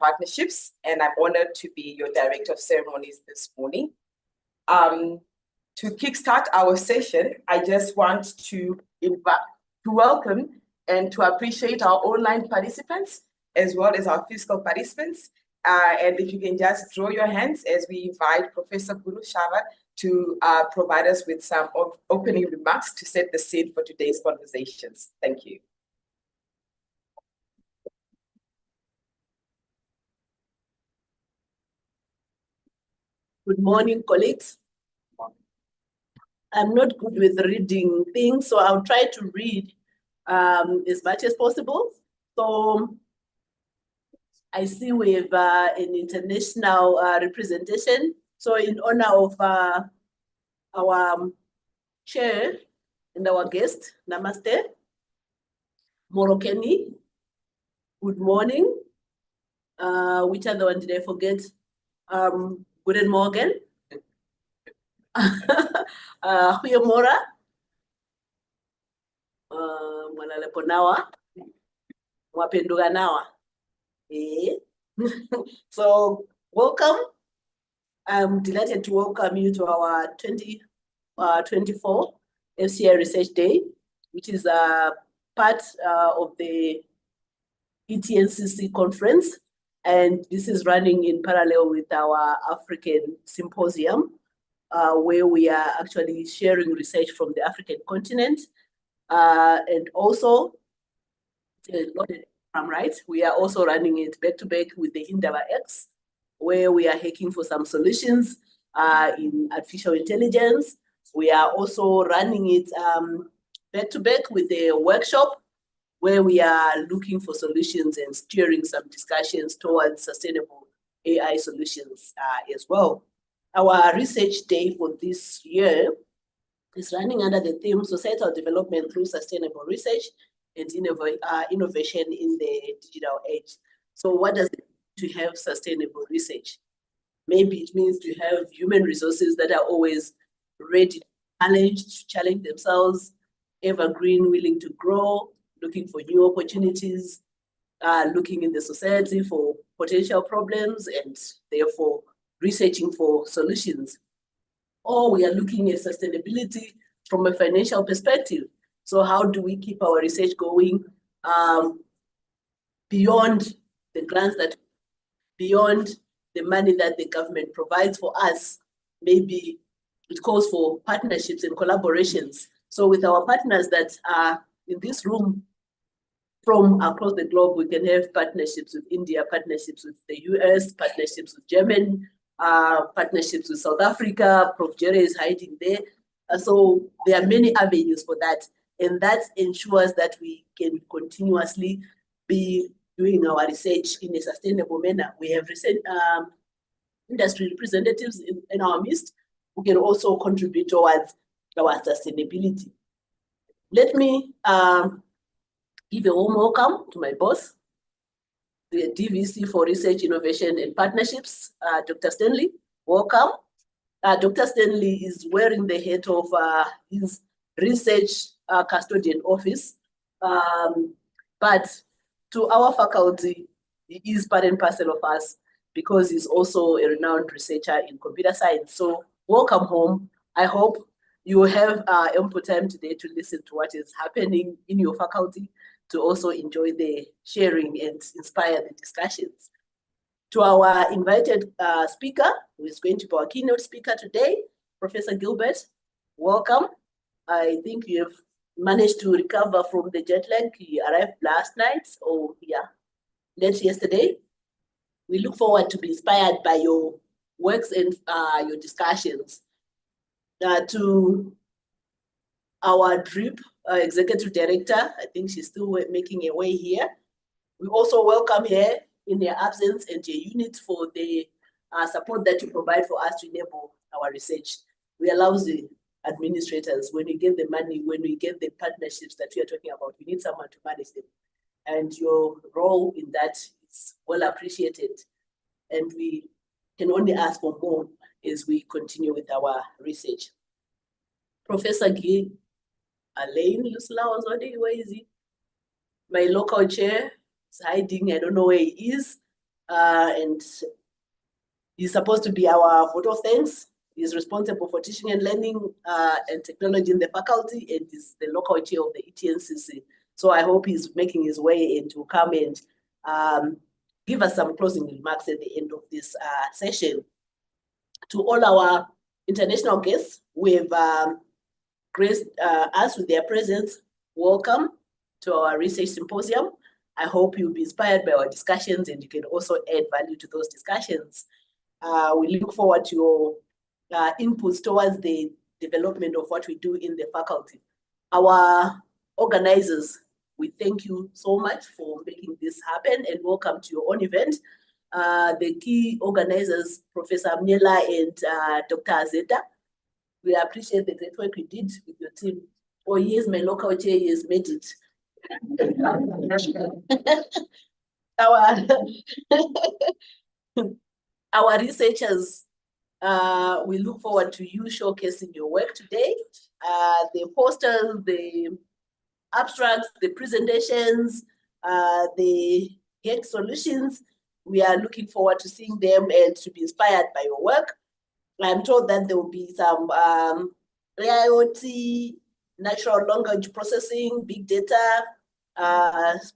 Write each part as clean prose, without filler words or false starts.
Partnerships, and I'm honored to be your Director of Ceremonies this morning. To kickstart our session, I just want to welcome and to appreciate our online participants as well as our physical participants. And if you can just draw your hands as we invite Professor Guru Shava to provide us with some opening remarks to set the scene for today's conversations. Thank you. Good morning, colleagues. I'm not good with reading things, so I'll try to read as much as possible. So I see we have an international representation. So in honor of our chair and our guest, Namaste, Morokeni, good morning. Which other one did I forget? Guten Morgen. Huyomora. Mwanaleponawa. Mwapenduganawa. So, welcome. I'm delighted to welcome you to our 2024 FCI Research Day, which is a part of the ETNCC conference. And this is running in parallel with our African Symposium, where we are actually sharing research from the African continent. And also, right, we are also running it back-to-back with the Indaba X, where we are hacking for some solutions in artificial intelligence. We are also running it back-to-back with a workshop where we are looking for solutions and steering some discussions towards sustainable AI solutions as well. Our research day for this year is running under the theme Societal Development through Sustainable Research and Innovation in the Digital Age. So what does it mean to have sustainable research? Maybe it means to have human resources that are always ready to challenge themselves, evergreen, willing to grow, looking for new opportunities, looking in the society for potential problems, and therefore researching for solutions. Or we are looking at sustainability from a financial perspective. So how do we keep our research going beyond the grants beyond the money that the government provides for us? Maybe it calls for partnerships and collaborations. So with our partners that are in this room, from across the globe, we can have partnerships with India, partnerships with the US, partnerships with Germany, partnerships with South Africa. Prof. Jerry is hiding there. So there are many avenues for that. And that ensures that we can continuously be doing our research in a sustainable manner. We have recent industry representatives in our midst who can also contribute towards our sustainability. Let me give a warm welcome to my boss, the DVC for Research, Innovation and Partnerships, Dr. Stanley. Welcome. Dr. Stanley is wearing the hat of his research custodian office, but to our faculty, he is part and parcel of us because he's also a renowned researcher in computer science. So welcome home. I hope you have ample time today to listen to what is happening in your faculty, to also enjoy the sharing and inspire the discussions. To our invited speaker, who is going to be our keynote speaker today, Professor Gilbert, welcome. I think you have managed to recover from the jet lag. You arrived last night, or late yesterday. We look forward to be inspired by your works and your discussions. To our DRIP Executive Director, I think she's still making her way here. We also welcome her in their absence and your unit for the support that you provide for us to enable our research. We allow the administrators, when we get the money, when we get the partnerships that we are talking about, we need someone to manage them. And your role in that is well appreciated. And we can only ask for more as we continue with our research. Professor Guy Alain Lusla, where is he? My local chair is hiding, I don't know where he is. and he's supposed to be our vote of thanks. He's responsible for teaching and learning and technology in the faculty, and is the local chair of the ETNCC. So I hope he's making his way in to come and give us some closing remarks at the end of this session. To all our international guests, we've graced us with their presence. Welcome to our research symposium. I hope you'll be inspired by our discussions and you can also add value to those discussions. We look forward to your inputs towards the development of what we do in the faculty. Our organizers, we thank you so much for making this happen and welcome to your own event. The key organizers, Professor Mnela and Dr. Azeta, we appreciate the great work you did with your team. For years, my local chair has made it. Our researchers, we look forward to you showcasing your work today. The posters, the abstracts, the presentations, the GET solutions, we are looking forward to seeing them and to be inspired by your work. I'm told that there will be some IoT, natural language processing, big data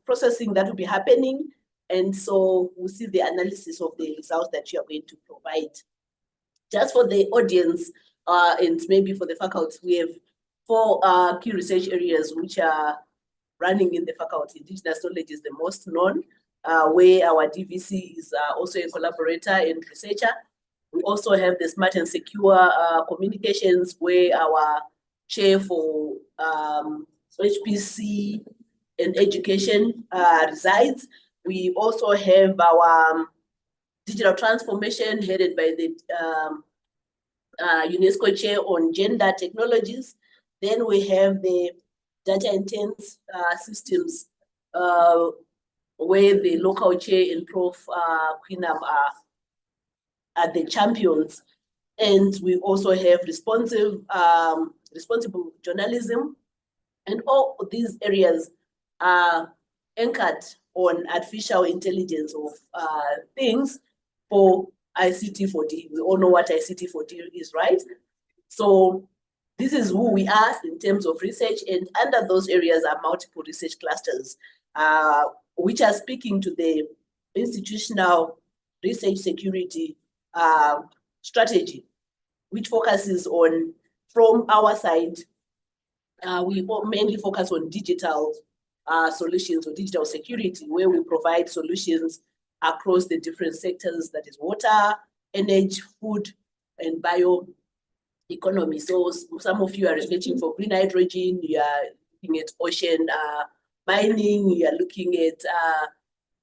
processing that will be happening. And so we'll see the analysis of the results that you are going to provide. Just for the audience and maybe for the faculty, we have 4 key research areas which are running in the faculty. Indigenous knowledge is the most known, where our DVC is also a collaborator and researcher. We also have the smart and secure communications, where our chair for HPC and education resides. We also have our digital transformation headed by the UNESCO chair on gender technologies. Then we have the data intense systems, where the local chair and Prof. Queenam are the champions. And we also have responsible journalism. And all of these areas are anchored on artificial intelligence of things for ICT4D. We all know what ICT4D is, right? So this is who we are in terms of research, and under those areas are multiple research clusters, which are speaking to the institutional research security strategy, which focuses on, from our side, we mainly focus on digital solutions or digital security, where we provide solutions across the different sectors, that is water, energy, food, and bioeconomy. So some of you are researching for green hydrogen, you are looking at ocean mining, you are looking at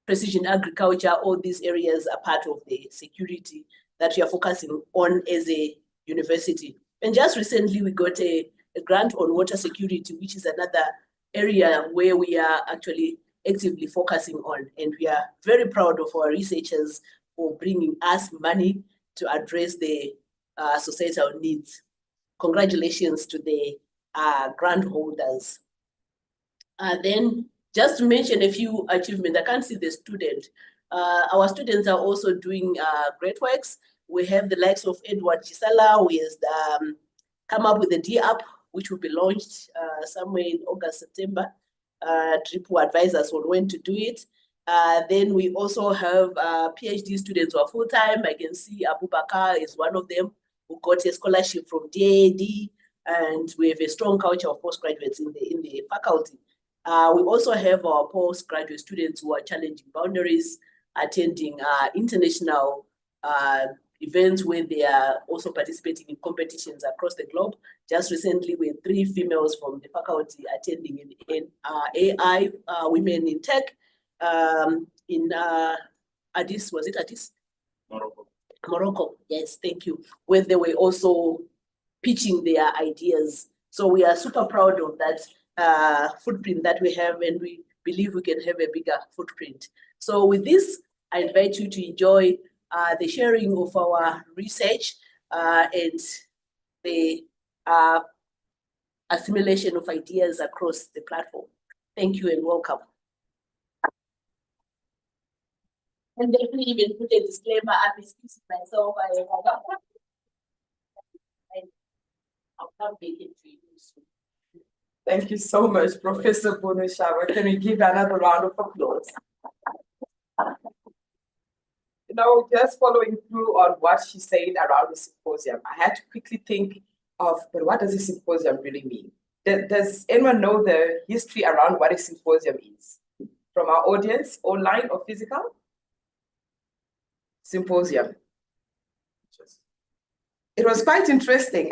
precision agriculture. All these areas are part of the security that we are focusing on as a university. And just recently, we got a grant on water security, which is another area where we are actually actively focusing on. And we are very proud of our researchers for bringing us money to address the societal needs. Congratulations to the grant holders. Then just to mention a few achievements, I can't see the student. Our students are also doing great works. We have the likes of Edward Chisala, who has come up with the D app, which will be launched somewhere in August, September. Trip will advise us on when to do it. Then we also have PhD students who are full-time. I can see Abubakar is one of them who got a scholarship from DAD, and we have a strong culture of postgraduates in the faculty. We also have our postgraduate students who are challenging boundaries, attending international events where they are also participating in competitions across the globe. Just recently, we had 3 females from the faculty attending in AI Women in Tech in Addis, was it Addis? Morocco, yes, thank you. Where they were also pitching their ideas. So we are super proud of that footprint that we have, and we believe we can have a bigger footprint. So with this, I invite you to enjoy the sharing of our research and the assimilation of ideas across the platform. Thank you and welcome. And definitely even put a disclaimer, I'm excusing myself. I'll come back into you soon. Thank you so much, Professor Bonoshawa. Can we give another round of applause? Just following through on what she said around the symposium, I had to quickly think of, but what does a symposium really mean? Does anyone know the history around what a symposium is? From our audience, online or physical? Symposium. It was quite interesting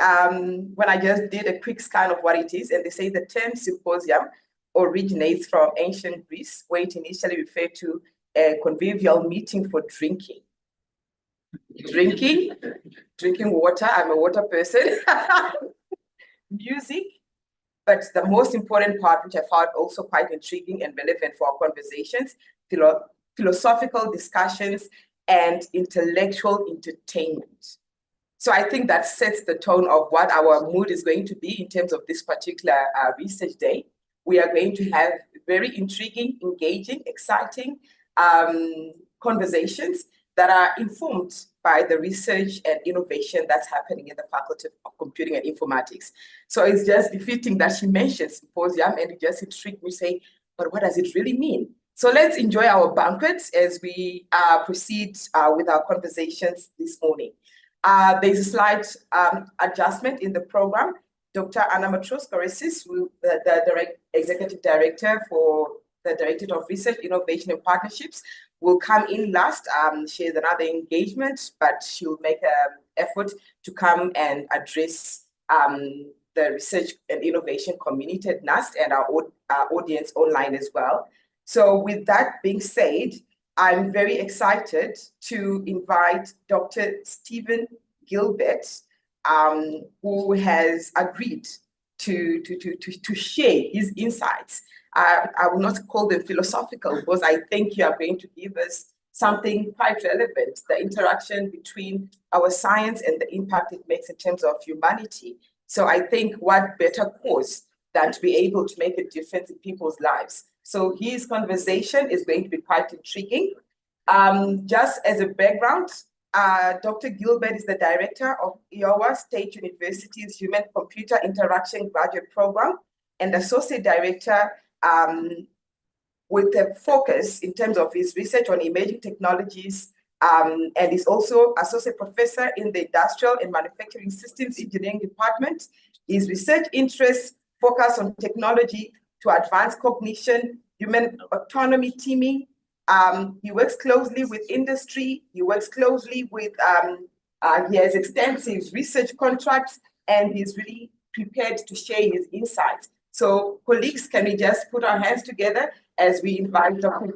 when I just did a quick scan of what it is, and they say the term symposium originates from ancient Greece, where it initially referred to a convivial meeting for drinking. Drinking water, I'm a water person. Music, but the most important part, which I found also quite intriguing and relevant for our conversations, philosophical discussions and intellectual entertainment. So I think that sets the tone of what our mood is going to be in terms of this particular research day. We are going to have very intriguing, engaging, exciting conversations that are informed by the research and innovation that's happening in the Faculty of Computing and Informatics. So it's just befitting that she mentioned symposium, and it just intrigued me to say, but what does it really mean? So let's enjoy our banquet as we proceed with our conversations this morning. There's a slight adjustment in the program. Dr. Anna Matros-Koresis, the Executive Director for the Directorate of Research, Innovation and Partnerships, will come in last. She has another engagement, but she'll make an effort to come and address the research and innovation community at NUST and our audience online as well. So with that being said, I'm very excited to invite Dr. Stephen Gilbert, who has agreed to share his insights. I will not call them philosophical, because I think you are going to give us something quite relevant, the interaction between our science and the impact it makes in terms of humanity. So I think what better cause than to be able to make a difference in people's lives. So his conversation is going to be quite intriguing. Just as a background, Dr. Gilbert is the director of Iowa State University's Human-Computer Interaction Graduate Program and associate director with a focus in terms of his research on emerging technologies, and is also associate professor in the Industrial and Manufacturing Systems Engineering Department. His research interests focus on technology to advance cognition, human autonomy teaming. He works closely with industry. He works closely with, he has extensive research contracts, and he's really prepared to share his insights. So colleagues, can we just put our hands together as we invite Dr.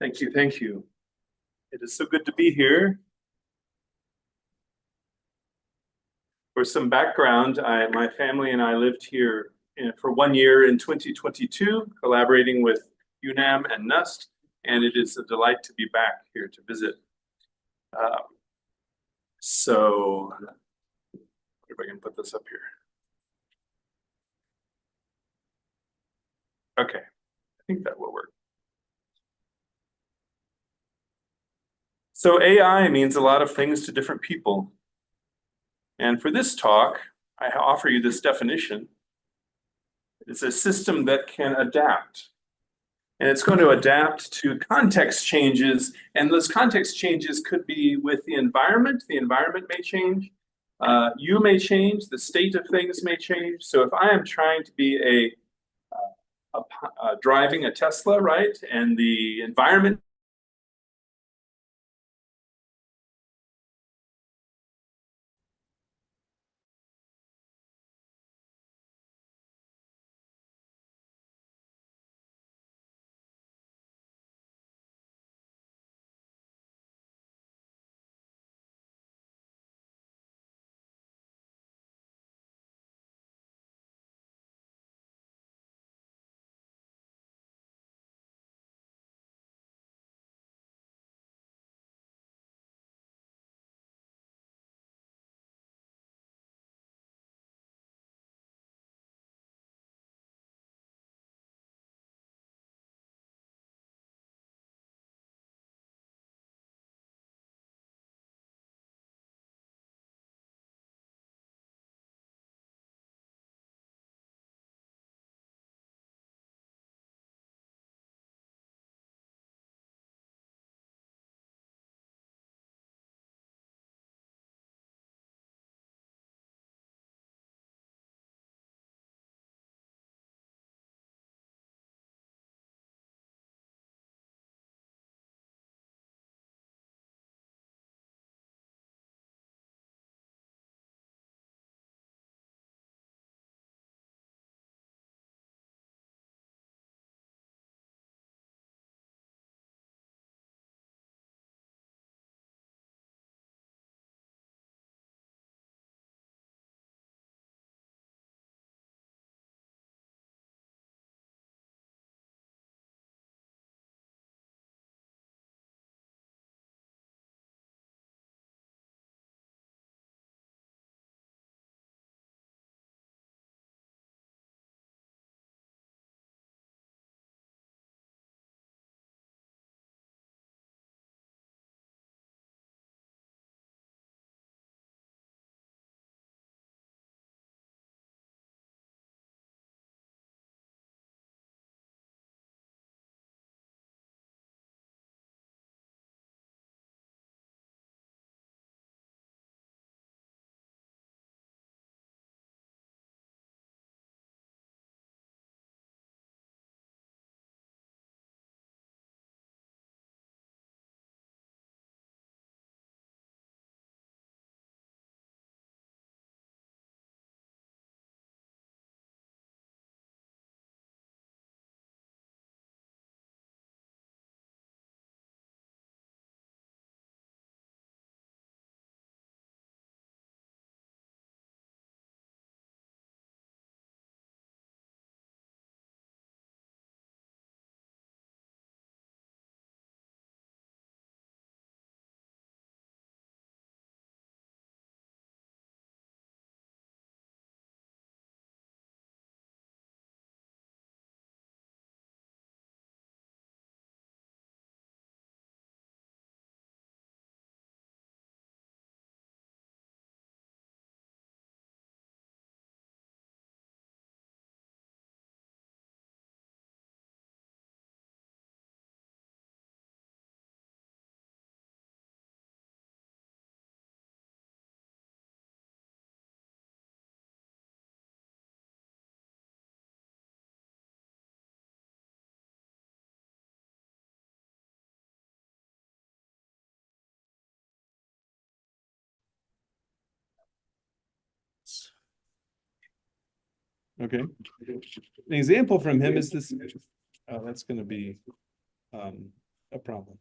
Thank you, thank you. It is so good to be here. For some background, my family and I lived here for 1 year in 2022, collaborating with UNAM and NUST, and it is a delight to be back here to visit. So, if I can put this up here. Okay, I think that will work. So AI means a lot of things to different people. And for this talk, I offer you this definition. It's a system that can adapt. And it's going to adapt to context changes. And those context changes could be with the environment. The environment may change. You may change. The state of things may change. So if I am trying to be driving a Tesla, right, and the environment Okay. An example from him is this. Oh, that's going to be a problem.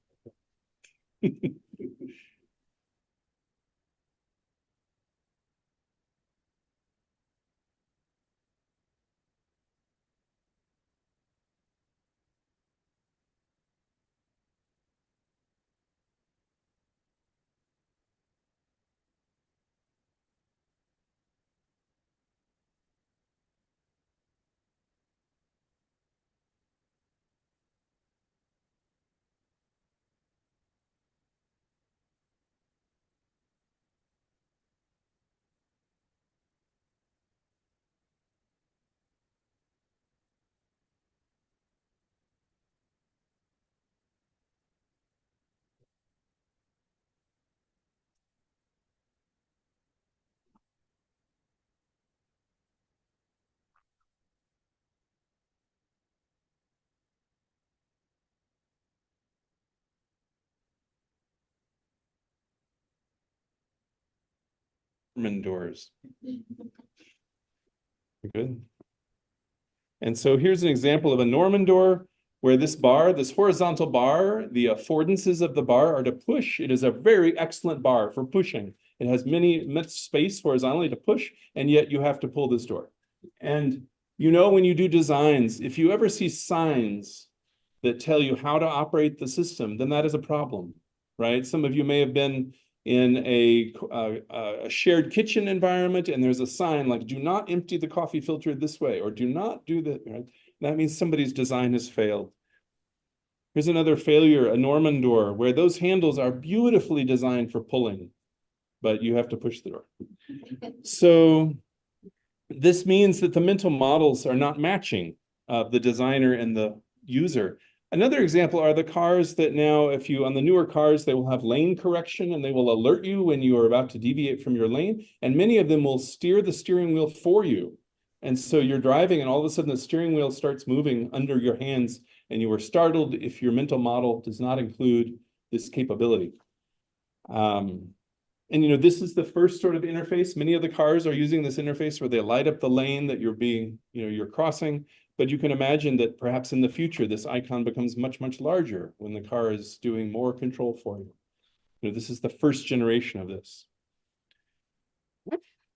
Doors. Good. And so here's an example of a Norman door where this bar, this horizontal bar, the affordances of the bar are to push. It is a very excellent bar for pushing. It has much space horizontally to push, and yet you have to pull this door. And you know, when you do designs, if you ever see signs that tell you how to operate the system, then that is a problem, right? Some of you may have been in a shared kitchen environment and there's a sign like, do not empty the coffee filter this way, or do not do that, right? That means somebody's design has failed. Here's another failure, a Norman door, where those handles are beautifully designed for pulling, but you have to push the door. So this means that the mental models are not matching the designer and the user. Another example are the cars that now, if you, on the newer cars, they will have lane correction and they will alert you when you are about to deviate from your lane. And many of them will steer the steering wheel for you. And so you're driving and all of a sudden the steering wheel starts moving under your hands and you are startled if your mental model does not include this capability. And you know, this is the first sort of interface. Many of the cars are using this interface where they light up the lane that you're being, you know, you're crossing. But you can imagine that perhaps in the future, this icon becomes much, much larger when the car is doing more control for you. You know, this is the first generation of this.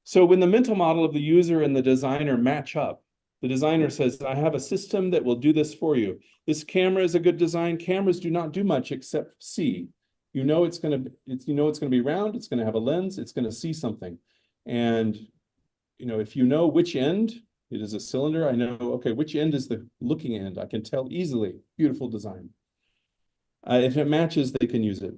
So when the mental model of the user and the designer match up, the designer says, I have a system that will do this for you. This camera is a good design. Cameras do not do much except see. You know it's going to be round, it's going to have a lens, it's going to see something. And you know, if you know which end, it is a cylinder, I know, okay, which end is the looking end? I can tell easily. Beautiful design. If it matches, they can use it.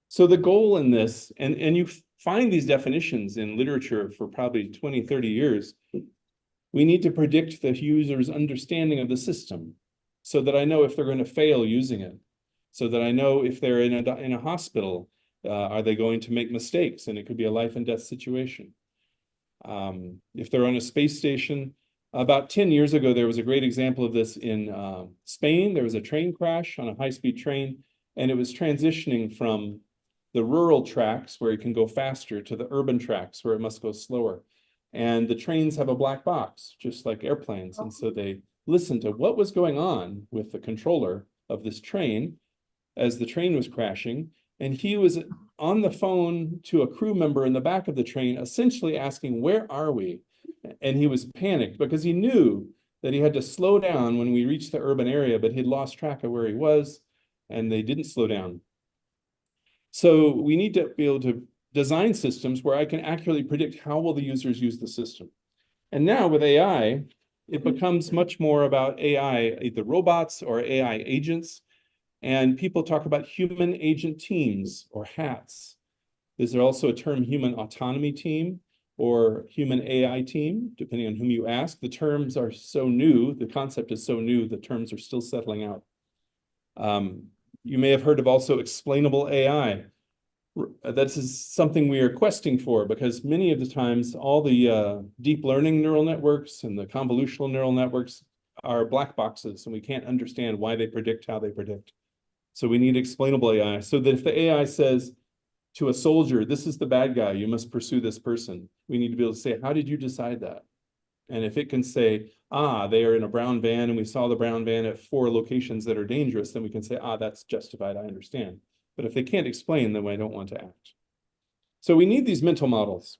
So the goal in this, and you find these definitions in literature for probably 20, 30 years, we need to predict the user's understanding of the system so that I know if they're going to fail using it, so that I know if they're in a hospital, are they going to make mistakes? And it could be a life and death situation. If they're on a space station, about 10 years ago, there was a great example of this in Spain. There was a train crash on a high-speed train, and it was transitioning from the rural tracks where it can go faster to the urban tracks where it must go slower. And the trains have a black box, just like airplanes. And so they listened to what was going on with the controller of this train as the train was crashing. And he was on the phone to a crew member in the back of the train, essentially asking, where are we? And he was panicked because he knew that he had to slow down when we reached the urban area, but he'd lost track of where he was and they didn't slow down. So we need to be able to design systems where I can accurately predict how will the users use the system. And now with AI, it becomes much more about AI, either robots or AI agents. And people talk about human agent teams or HATs. Is there also a term human autonomy team or human AI team, depending on whom you ask? The terms are so new, the concept is so new, the terms are still settling out. You may have heard of also explainable AI. That is something we are questing for because many of the times all the deep learning neural networks and the convolutional neural networks are black boxes and we can't understand why they predict how they predict. So we need explainable AI so that if the AI says to a soldier, this is the bad guy, you must pursue this person, we need to be able to say, how did you decide that? And if it can say, they are in a brown van and we saw the brown van at 4 locations that are dangerous, then we can say, that's justified, I understand. But if they can't explain, then I don't want to act. So we need these mental models.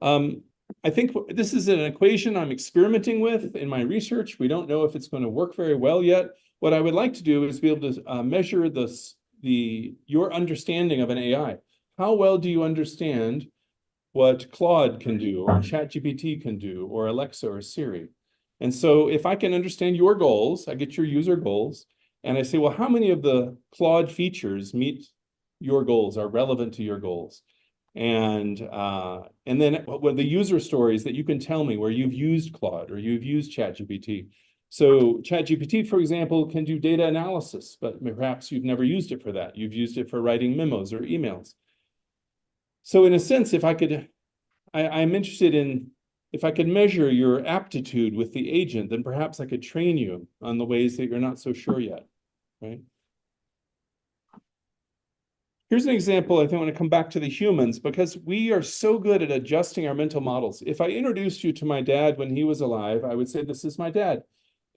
I think this is an equation I'm experimenting with in my research. We don't know if it's going to work very well yet. What I would like to do is be able to measure your understanding of an AI. How well do you understand what Claude can do, or ChatGPT can do, or Alexa or Siri? And so if I can understand your goals, I get your user goals, and I say, well, how many of the Claude features meet your goals, are relevant to your goals? And then what the user stories that you can tell me where you've used Claude or you've used ChatGPT. So ChatGPT, for example, can do data analysis, but perhaps you've never used it for that. You've used it for writing memos or emails. So in a sense, if I could, I'm interested in, if I could measure your aptitude with the agent, then perhaps I could train you on the ways that you're not so sure yet, right? Here's an example. I think I want to come back to the humans, because we are so good at adjusting our mental models. If I introduced you to my dad when he was alive, I would say, this is my dad.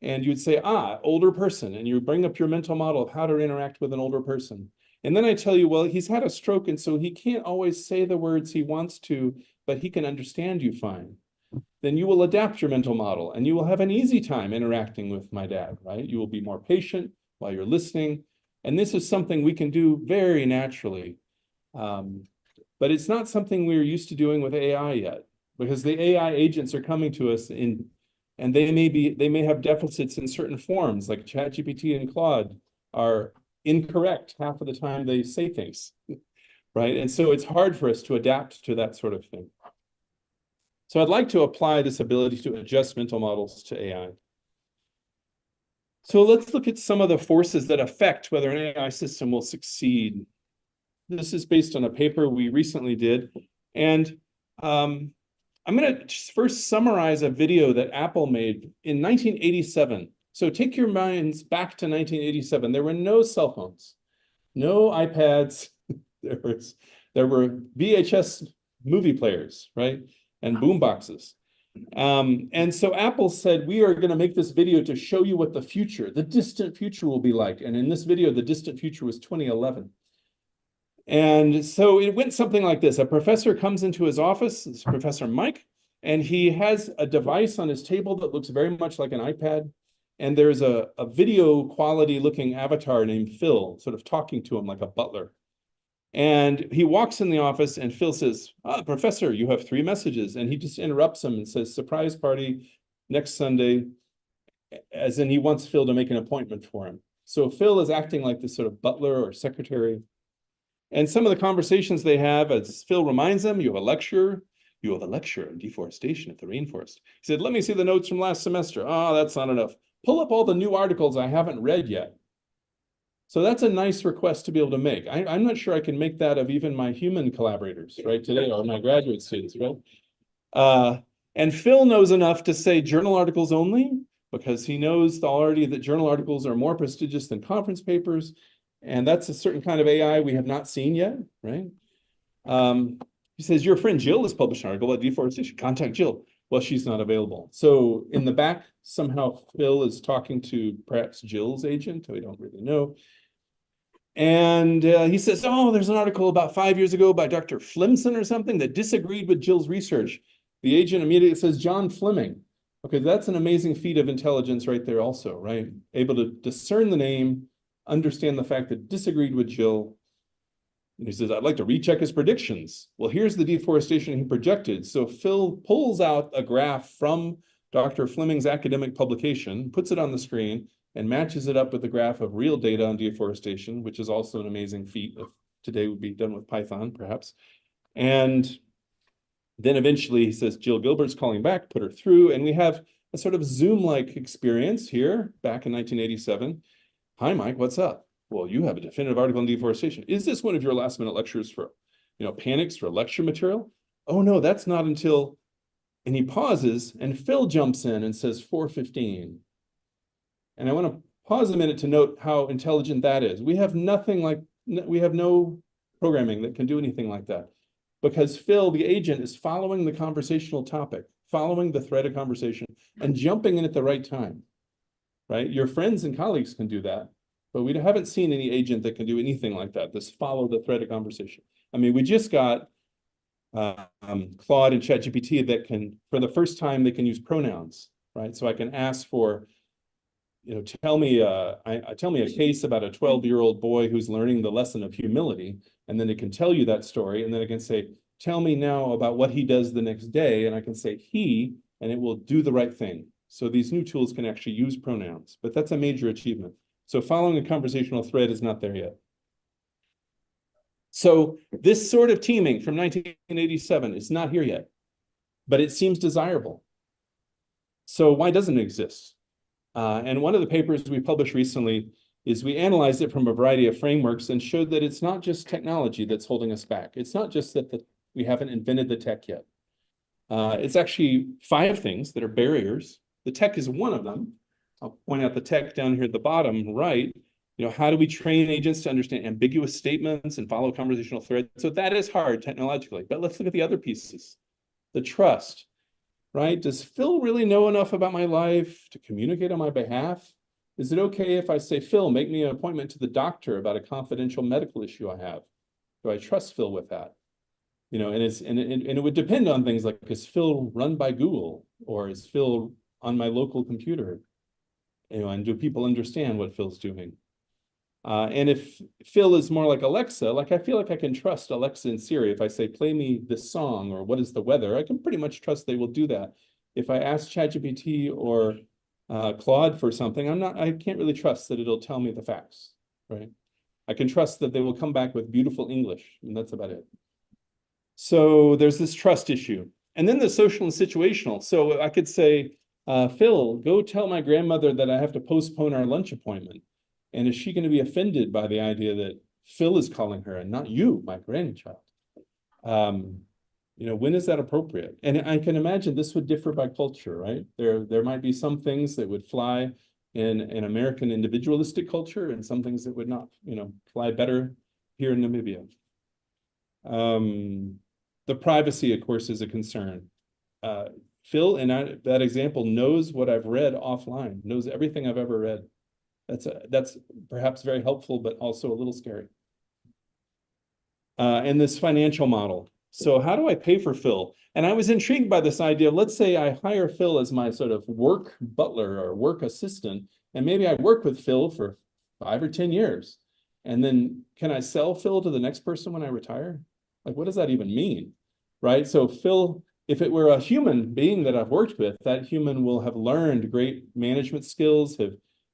And you'd say, older person. And you bring up your mental model of how to interact with an older person. And then I tell you, well, he's had a stroke, and so he can't always say the words he wants to, but he can understand you fine. Then you will adapt your mental model, and you will have an easy time interacting with my dad, right? You will be more patient while you're listening. And this is something we can do very naturally. But it's not something we're used to doing with AI yet, because the AI agents are coming to us and they may have deficits in certain forms, like ChatGPT and Claude are incorrect half of the time they say things, right? And so it's hard for us to adapt to that sort of thing. So I'd like to apply this ability to adjust mental models to AI. So let's look at some of the forces that affect whether an AI system will succeed. This is based on a paper we recently did. And I'm going to first summarize a video that Apple made in 1987. So take your minds back to 1987. There were no cell phones, no iPads. There were VHS movie players, right? And boom boxes. And so Apple said, we are going to make this video to show you what the distant future will be like. And in this video, the distant future was 2011. And so it went something like this. A professor comes into his office, it's Professor Mike, and he has a device on his table that looks very much like an iPad. And there's a video quality looking avatar named Phil, sort of talking to him like a butler. And he walks in the office and Phil says, Professor, you have 3 messages. And he just interrupts him and says, surprise party next Sunday, as in he wants Phil to make an appointment for him. So Phil is acting like this sort of butler or secretary. And some of the conversations they have, as Phil reminds them, you have a lecture on deforestation at the rainforest. He said, let me see the notes from last semester. That's not enough. Pull up all the new articles I haven't read yet. So that's a nice request to be able to make. I'm not sure I can make that of even my human collaborators, right, today, or my graduate students, right? And Phil knows enough to say journal articles only, because he knows already that journal articles are more prestigious than conference papers. And that's a certain kind of AI we have not seen yet, right? He says, your friend Jill has published an article about deforestation. Contact Jill. Well, she's not available. So in the back, somehow Phil is talking to perhaps Jill's agent. We don't really know. And he says, there's an article about 5 years ago by Dr. Flemson or something that disagreed with Jill's research. The agent immediately says, John Fleming. Okay, that's an amazing feat of intelligence right there also, right? Able to discern the name, understand the fact that disagreed with Jill. And he says, I'd like to recheck his predictions. Well, here's the deforestation he projected. So Phil pulls out a graph from Dr. Fleming's academic publication, puts it on the screen, and matches it up with the graph of real data on deforestation, which is also an amazing feat. If today would be done with Python, perhaps. And then eventually he says, Jill Gilbert's calling back, put her through. And we have a sort of Zoom-like experience here back in 1987. Hi, Mike, what's up? Well, you have a definitive article on deforestation. Is this one of your last minute lectures for, panics for lecture material? Oh, no, that's not until, and he pauses and Phil jumps in and says 4:15. And I want to pause a minute to note how intelligent that is. We have no programming that can do anything like that, because Phil, the agent, is following the conversational topic. following the thread of conversation and jumping in at the right time, right? Your friends and colleagues can do that, but we haven't seen any agent that can do anything like that, this follow the thread of conversation. I mean, we just got Claude and ChatGPT that can, for the first time, they can use pronouns, right? So I can ask for, you know, tell me a case about a 12-year-old boy who's learning the lesson of humility, and then it can tell you that story, and then it can say, tell me now about what he does the next day, and I can say he, and it will do the right thing. So these new tools can actually use pronouns, but that's a major achievement. So following a conversational thread is not there yet. So this sort of teaming from 1987 is not here yet, but it seems desirable. So why doesn't it exist? And one of the papers we published recently is we analyzed it from a variety of frameworks and showed that it's not just technology that's holding us back. It's not just that we haven't invented the tech yet. It's actually 5 things that are barriers. The tech is one of them. I'll point out the tech down here at the bottom right. You know, how do we train agents to understand ambiguous statements and follow conversational threads? So that is hard technologically, but let's look at the other pieces. The trust, right? Does Phil really know enough about my life to communicate on my behalf? Is it okay if I say, Phil, make me an appointment to the doctor about a confidential medical issue I have? Do I trust Phil with that? You know, and it would depend on things like, is Phil run by Google, or is Phil on my local computer? You know, and do people understand what Phil's doing? And if Phil is more like Alexa, like I feel like I can trust Alexa and Siri. If I say, play me this song, or what is the weather, I can pretty much trust they will do that. If I ask ChatGPT or Claude for something, I can't really trust that it'll tell me the facts, right? I can trust that they will come back with beautiful English, and that's about it. So there's this trust issue. And then the social and situational. So I could say, Phil, go tell my grandmother that I have to postpone our lunch appointment. And is she going to be offended by the idea that Phil is calling her and not you, my grandchild? You know, when is that appropriate? And I can imagine this would differ by culture, right? There might be some things that would fly in an American individualistic culture, and some things that would not, you know, fly better here in Namibia. The privacy, of course, is a concern. Phil, in that example, knows what I've read offline, knows everything I've ever read. That's perhaps very helpful, but also a little scary. And this financial model. So how do I pay for Phil? And I was intrigued by this idea. Let's say I hire Phil as my sort of work butler or work assistant, and maybe I work with Phil for 5 or 10 years. And then can I sell Phil to the next person when I retire? Like, what does that even mean? Right? So Phil, if it were a human being that I've worked with, that human will have learned great management skills,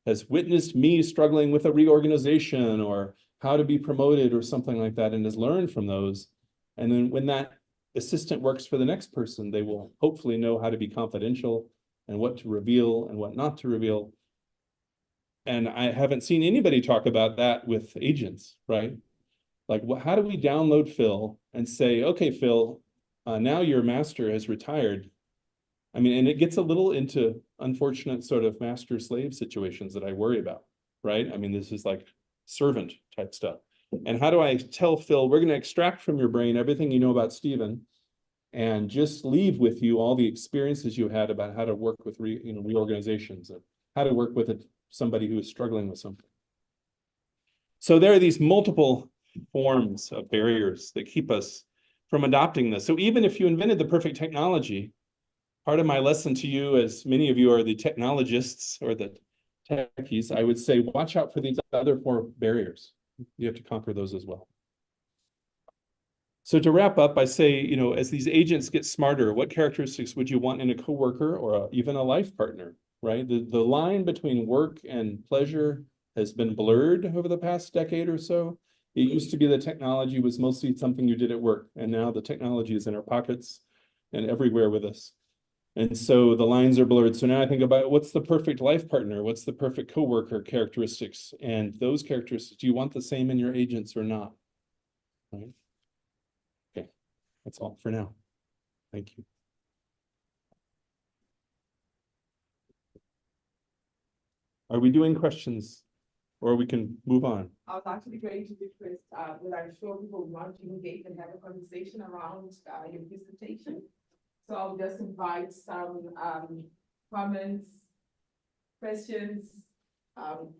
has witnessed me struggling with a reorganization or how to be promoted or something like that, and has learned from those. And then when that assistant works for the next person, they will hopefully know how to be confidential and what to reveal and what not to reveal. And I haven't seen anybody talk about that with agents, right? Like, how do we download Phil and say, okay, Phil, now your master has retired. I mean, and it gets a little into unfortunate sort of master-slave situations that I worry about, right? I mean, this is like servant type stuff. And how do I tell Phil, we're going to extract from your brain everything you know about Stephen and just leave with you all the experiences you had about how to work with reorganizations and how to work with somebody who is struggling with something. So there are these multiple forms of barriers that keep us from adopting this. So even if you invented the perfect technology, part of my lesson to you, as many of you are the technologists or the techies, I would say, watch out for these other 4 barriers. You have to conquer those as well. So to wrap up, I say, you know, as these agents get smarter, what characteristics would you want in a coworker or even a life partner, right? The line between work and pleasure has been blurred over the past decade or so. It used to be that technology was mostly something you did at work, and now the technology is in our pockets and everywhere with us. And so the lines are blurred. So now I think about what's the perfect life partner? What's the perfect coworker characteristics? And those characteristics, do you want the same in your agents or not? Right? Okay, that's all for now. Thank you. Are we doing questions, or we can move on? I was actually going to request that I'm sure people want to engage and have a conversation around your dissertation. So I'll just invite some comments, questions,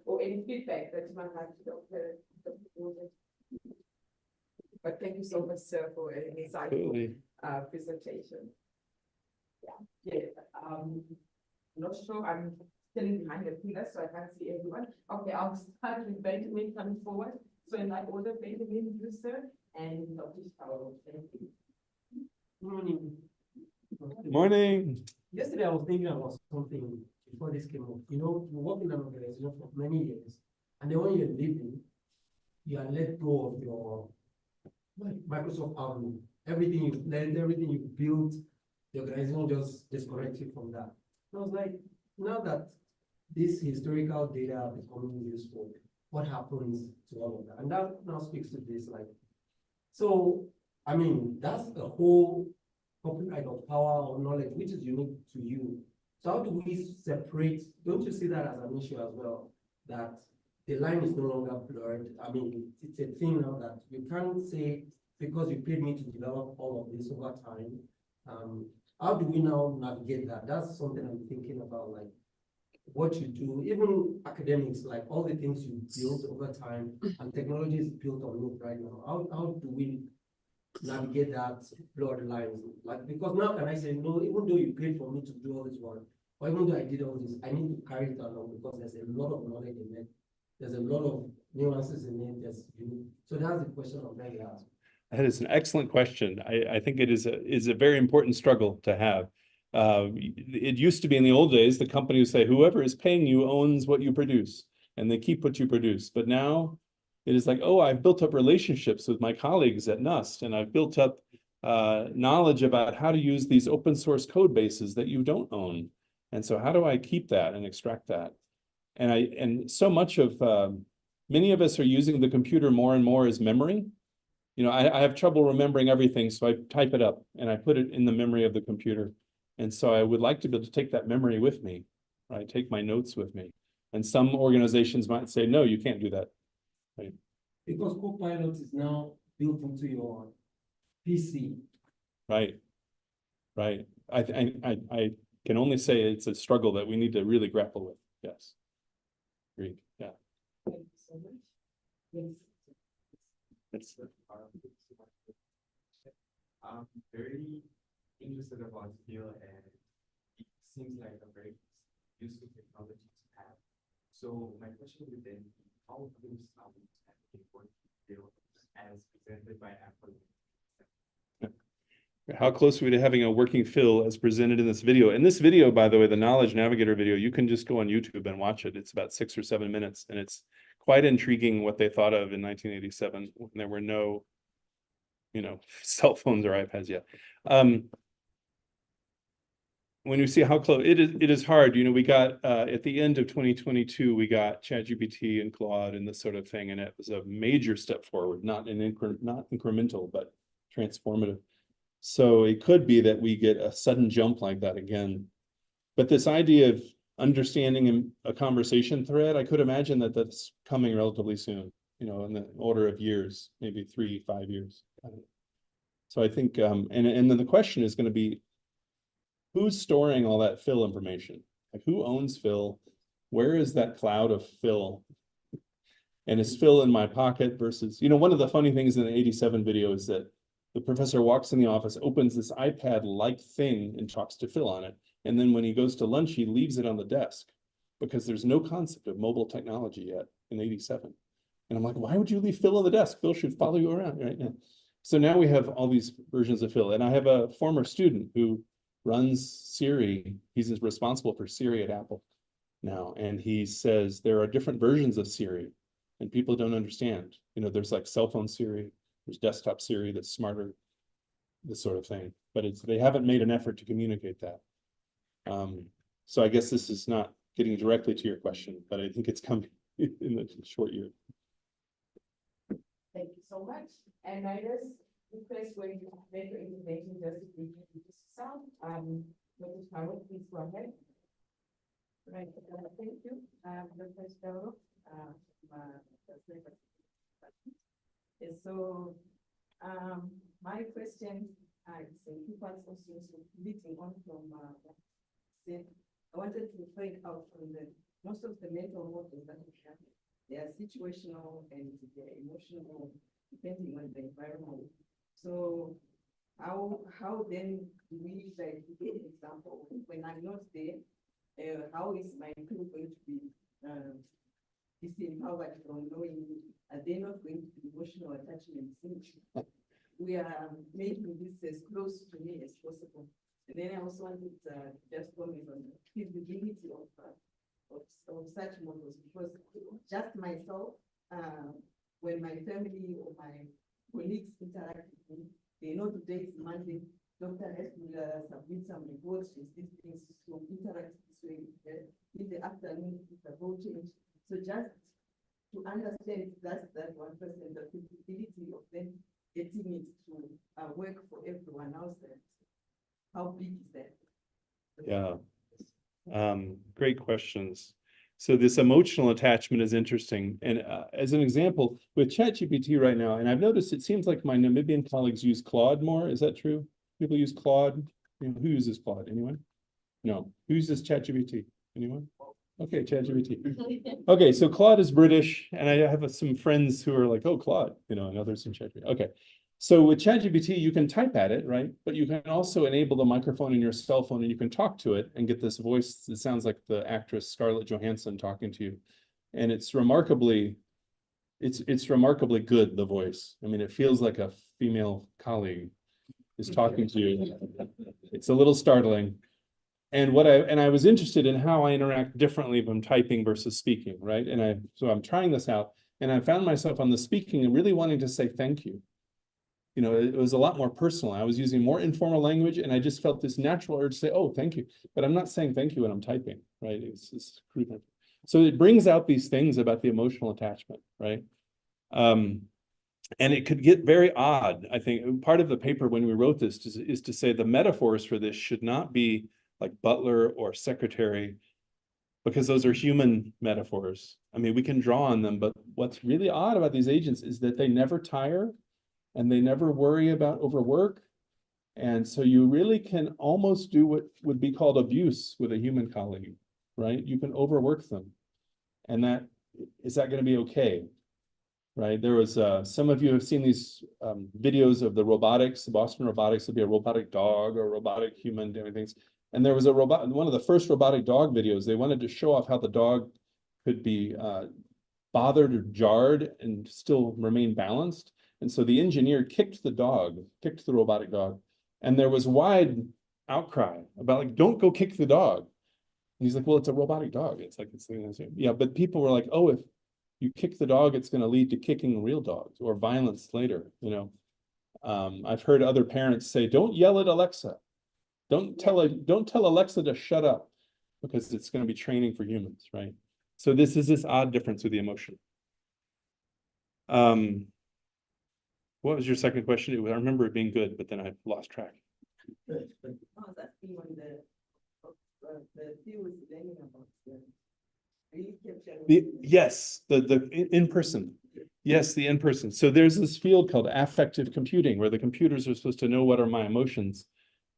or any feedback that you might like to know. But thank you so much, sir, for an insightful presentation. Yeah, I'm not sure. I'm standing behind the pillar, so I can't see everyone. Okay, I'll start with Benjamin coming forward. So in that order, Benjamin, you, sir, and Dr. Shao. Thank you. Good morning. Morning. Yesterday, I was thinking about something before this came up. You know, you work in an organization for many years, and then when you're leaving, you are let go of your Microsoft Outlook. Everything you've learned, everything you've built, the organization just disconnects you from that. And I was like, now that this historical data are becoming useful, what happens to all of that? And that now speaks to this, like, so, I mean, that's a whole copyright of power or knowledge, which is unique to you. So how do we separate, don't you see that as an issue as well? That the line is no longer blurred. I mean, it's a thing now that you can't say, because you paid me to develop all of this over time. How do we now navigate that? That's something I'm thinking about, like what you do, even academics, like all the things you build over time, and technology is built on it right now. How do we navigate that blurred lines? Like, because now can I say, no, even though you paid for me to do all this work, or even though I did all this, I need to carry it along because there's a lot of knowledge in it. There's a lot of nuances in it. So that's the question I'm trying to ask. That is an excellent question. I think it is a very important struggle to have. It used to be in the old days, the company would say, whoever is paying you owns what you produce, and they keep what you produce. But now it is like, oh, I've built up relationships with my colleagues at NUST, and I've built up knowledge about how to use these open source code bases that you don't own. And so how do I keep that and extract that? And so much of, many of us are using the computer more and more as memory. You know, I have trouble remembering everything, so I type it up and I put it in the memory of the computer. And so I would like to be able to take that memory with me, right? Take my notes with me. And some organizations might say, no, you can't do that. Right? Because Copilot is now built into your PC. Right, right. I can only say it's a struggle that we need to really grapple with. Yes. Agreed. Yeah. Thank you so much. Yes. It's I'm very interested about skill, and it seems like a very useful technology to have. So my question would then be, how close are we to having a working field as presented by Apple? How close are we to having a working fill as presented in this video? And this video, by the way, the Knowledge Navigator video, you can just go on YouTube and watch it. It's about 6 or 7 minutes, and it's quite intriguing what they thought of in 1987 when there were no, you know, cell phones or iPads yet. When you see how close, it is hard. You know, we got, at the end of 2022, we got ChatGPT and Claude and this sort of thing, and it was a major step forward, not incremental, but transformative. So it could be that we get a sudden jump like that again. But this idea of understanding a conversation thread, I could imagine that that's coming relatively soon, you know, in the order of years, maybe 3-5 years. So I think, and then the question is going to be, who's storing all that fill information? Like, who owns fill? Where is that cloud of fill? And is fill in my pocket versus, you know, one of the funny things in the 87 video is that the professor walks in the office, opens this iPad-like thing and talks to Phil on it. And then when he goes to lunch, he leaves it on the desk because there's no concept of mobile technology yet in 87. And I'm like, why would you leave Phil on the desk? Phil should follow you around right now. So now we have all these versions of Phil. And I have a former student who runs Siri. He's responsible for Siri at Apple now. And he says there are different versions of Siri and people don't understand. You know, there's like cell phone Siri. There's desktop Siri that's smarter, this sort of thing, but they haven't made an effort to communicate that. So I guess this is not getting directly to your question, but I think it's coming in the short year. Thank you so much. And I just request when you make your intervention just to briefly introduce yourself. Dr. Howard, please go ahead. Right, thank you. Dr. Staro, so my question I say, people also leading on from, said, I wanted to find out from the, most of the mental models that we have, they are situational and they're emotional, depending on the environment. So how then do we like give an example when I'm not there? How is my crew going to be disempowered from knowing are they not going to be emotional attachment? We are making this as close to me as possible. And then I also wanted to just comment on the feasibility of such models, because just myself, when my family or my colleagues interact with me, they know today is Monday, doctor has to submit some reports, these things, so interact this way. In the afternoon, the whole change. So just to understand that 1%, the feasibility of them getting it to work for everyone else, how big is that? Yeah. Great questions. So this emotional attachment is interesting. And as an example, with ChatGPT right now, and I've noticed it seems like my Namibian colleagues use Claude more. Is that true? People use Claude. Who uses Claude? Anyone? No. Who uses ChatGPT? Anyone? Okay, ChatGPT. Okay, so Claude is British, and I have some friends who are like, oh, Claude, and others in ChatGPT. Okay. So with ChatGPT, you can type at it, right? But you can also enable the microphone in your cell phone and you can talk to it and get this voice that sounds like the actress Scarlett Johansson talking to you. And it's remarkably good, the voice. I mean, it feels like a female colleague is talking to you. It's a little startling. And I was interested in how I interact differently when typing versus speaking, right? So I'm trying this out, and I found myself on the speaking and really wanting to say thank you. It was a lot more personal. I was using more informal language, and I just felt this natural urge to say, oh, thank you. But I'm not saying thank you when I'm typing, right? It's crude. So it brings out these things about the emotional attachment, right? And it could get very odd. I think part of the paper when we wrote this is to say the metaphors for this should not be like butler or secretary, because those are human metaphors. I mean, we can draw on them, but what's really odd about these agents is that they never tire. And they never worry about overwork. And so you really can almost do what would be called abuse with a human colleague, right? You can overwork them. And is that going to be okay? Right? There was, some of you have seen these videos of the robotics, the Boston Robotics. Would be a robotic dog or a robotic human doing things. And there was a robot, one of the first robotic dog videos, they wanted to show off how the dog could be bothered or jarred and still remain balanced. And so the engineer kicked the robotic dog, and there was wide outcry about like, don't go kick the dog. And he's like, well, it's a robotic dog. It's yeah, but people were like, oh, if you kick the dog, it's going to lead to kicking real dogs or violence later. I've heard other parents say, don't yell at Alexa. Don't tell Alexa to shut up, because it's going to be training for humans, right? So this is this odd difference with the emotion. What was your second question? I remember it being good, but then I lost track. I was asking on the field learning about yes, the in-person. Yes, the in-person. So there's this field called affective computing, where the computers are supposed to know what are my emotions.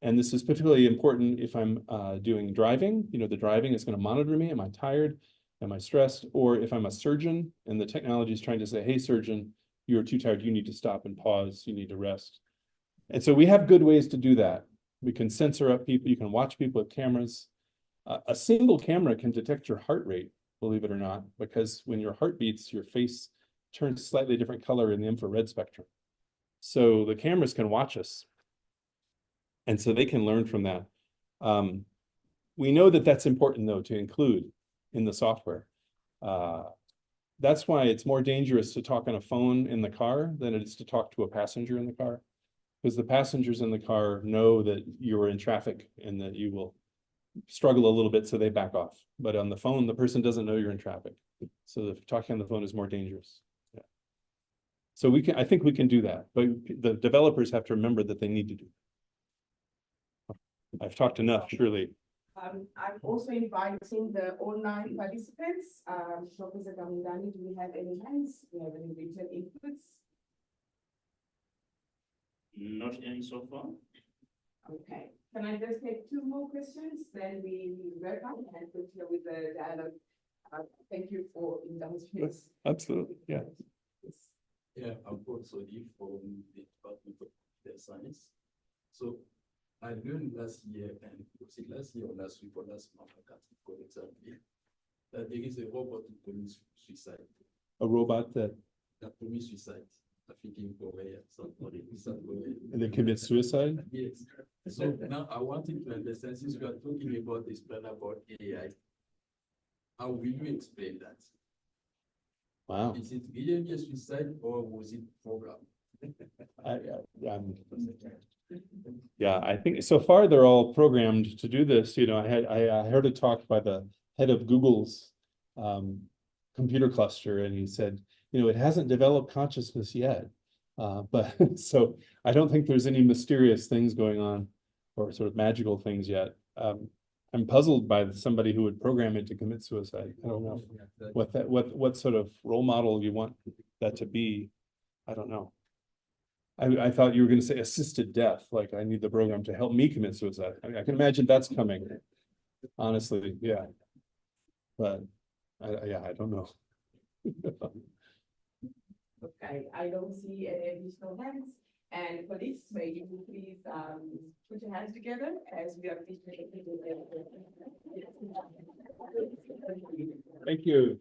And this is particularly important if I'm doing driving. The driving is going to monitor me. Am I tired? Am I stressed? Or if I'm a surgeon and the technology is trying to say, hey, surgeon, you're too tired, you need to stop and pause, you need to rest. And so we have good ways to do that. We can censor up people, you can watch people with cameras. A single camera can detect your heart rate, believe it or not, because when your heart beats, your face turns slightly different color in the infrared spectrum. So the cameras can watch us. And so they can learn from that. We know that that's important, though, to include in the software. That's why it's more dangerous to talk on a phone in the car than it is to talk to a passenger in the car, because the passengers in the car know that you're in traffic and that you will struggle a little bit, so they back off. But on the phone, the person doesn't know you're in traffic. So the talking on the phone is more dangerous. Yeah. So I think we can do that, but the developers have to remember that they need to do that. I've talked enough, surely. I'm also inviting the online participants. Professor Kamundani, do we have any hands? Do we have any written inputs? Not any so far. Okay, can I just take two more questions, then we wrap up and continue with the dialogue? Thank you for indulging us. Absolutely, yeah. Yeah, I'm also from the Department of Computer Science. So I learned last year, and was it last year or last week or last month, I can't recall exactly, that there is a robot who commits suicide. A robot that Commits suicide. I think in Korea, somewhere. they commit suicide? Yes. So now I wanted to understand, since we are talking about this plan about AI, how will you explain that? Wow. Is it really a suicide or was it programmed? Yeah, I think so far they're all programmed to do this. You know, I heard a talk by the head of Google's computer cluster, and he said, you know, it hasn't developed consciousness yet. But so I don't think there's any mysterious things going on or sort of magical things yet. I'm puzzled by somebody who would program it to commit suicide. I don't know what sort of role model you want that to be. I don't know. I thought you were going to say assisted death, like I need the program to help me commit suicide. I mean, I can imagine that's coming. Honestly, yeah. But I don't know. Okay, I don't see any additional hands. And police, may you please put your hands together as we are officially. Thank you.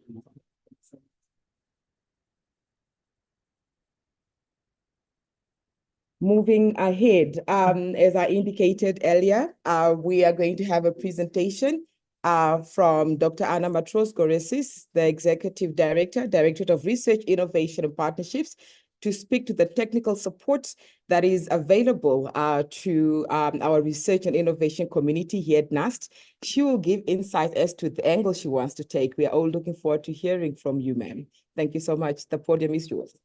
Moving ahead, as I indicated earlier, we are going to have a presentation from Dr. Anna Matros-Goresis, the Executive Director, Directorate of Research, Innovation and Partnerships, to speak to the technical support that is available to our research and innovation community here at NAST. She will give insight as to the angle she wants to take. We are all looking forward to hearing from you, ma'am. Thank you so much. The podium is yours.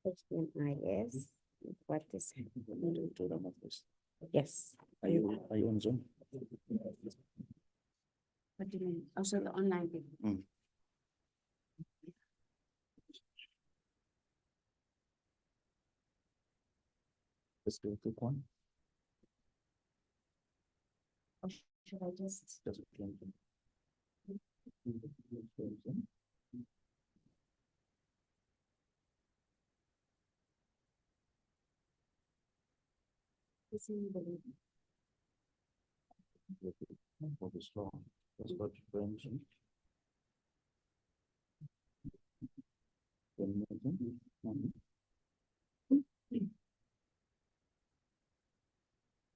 HMIS, what is yes. Are you on Zoom? What do you mean? Also the online thing. Let's do a quick one. Or should I just? That's what you mentioned.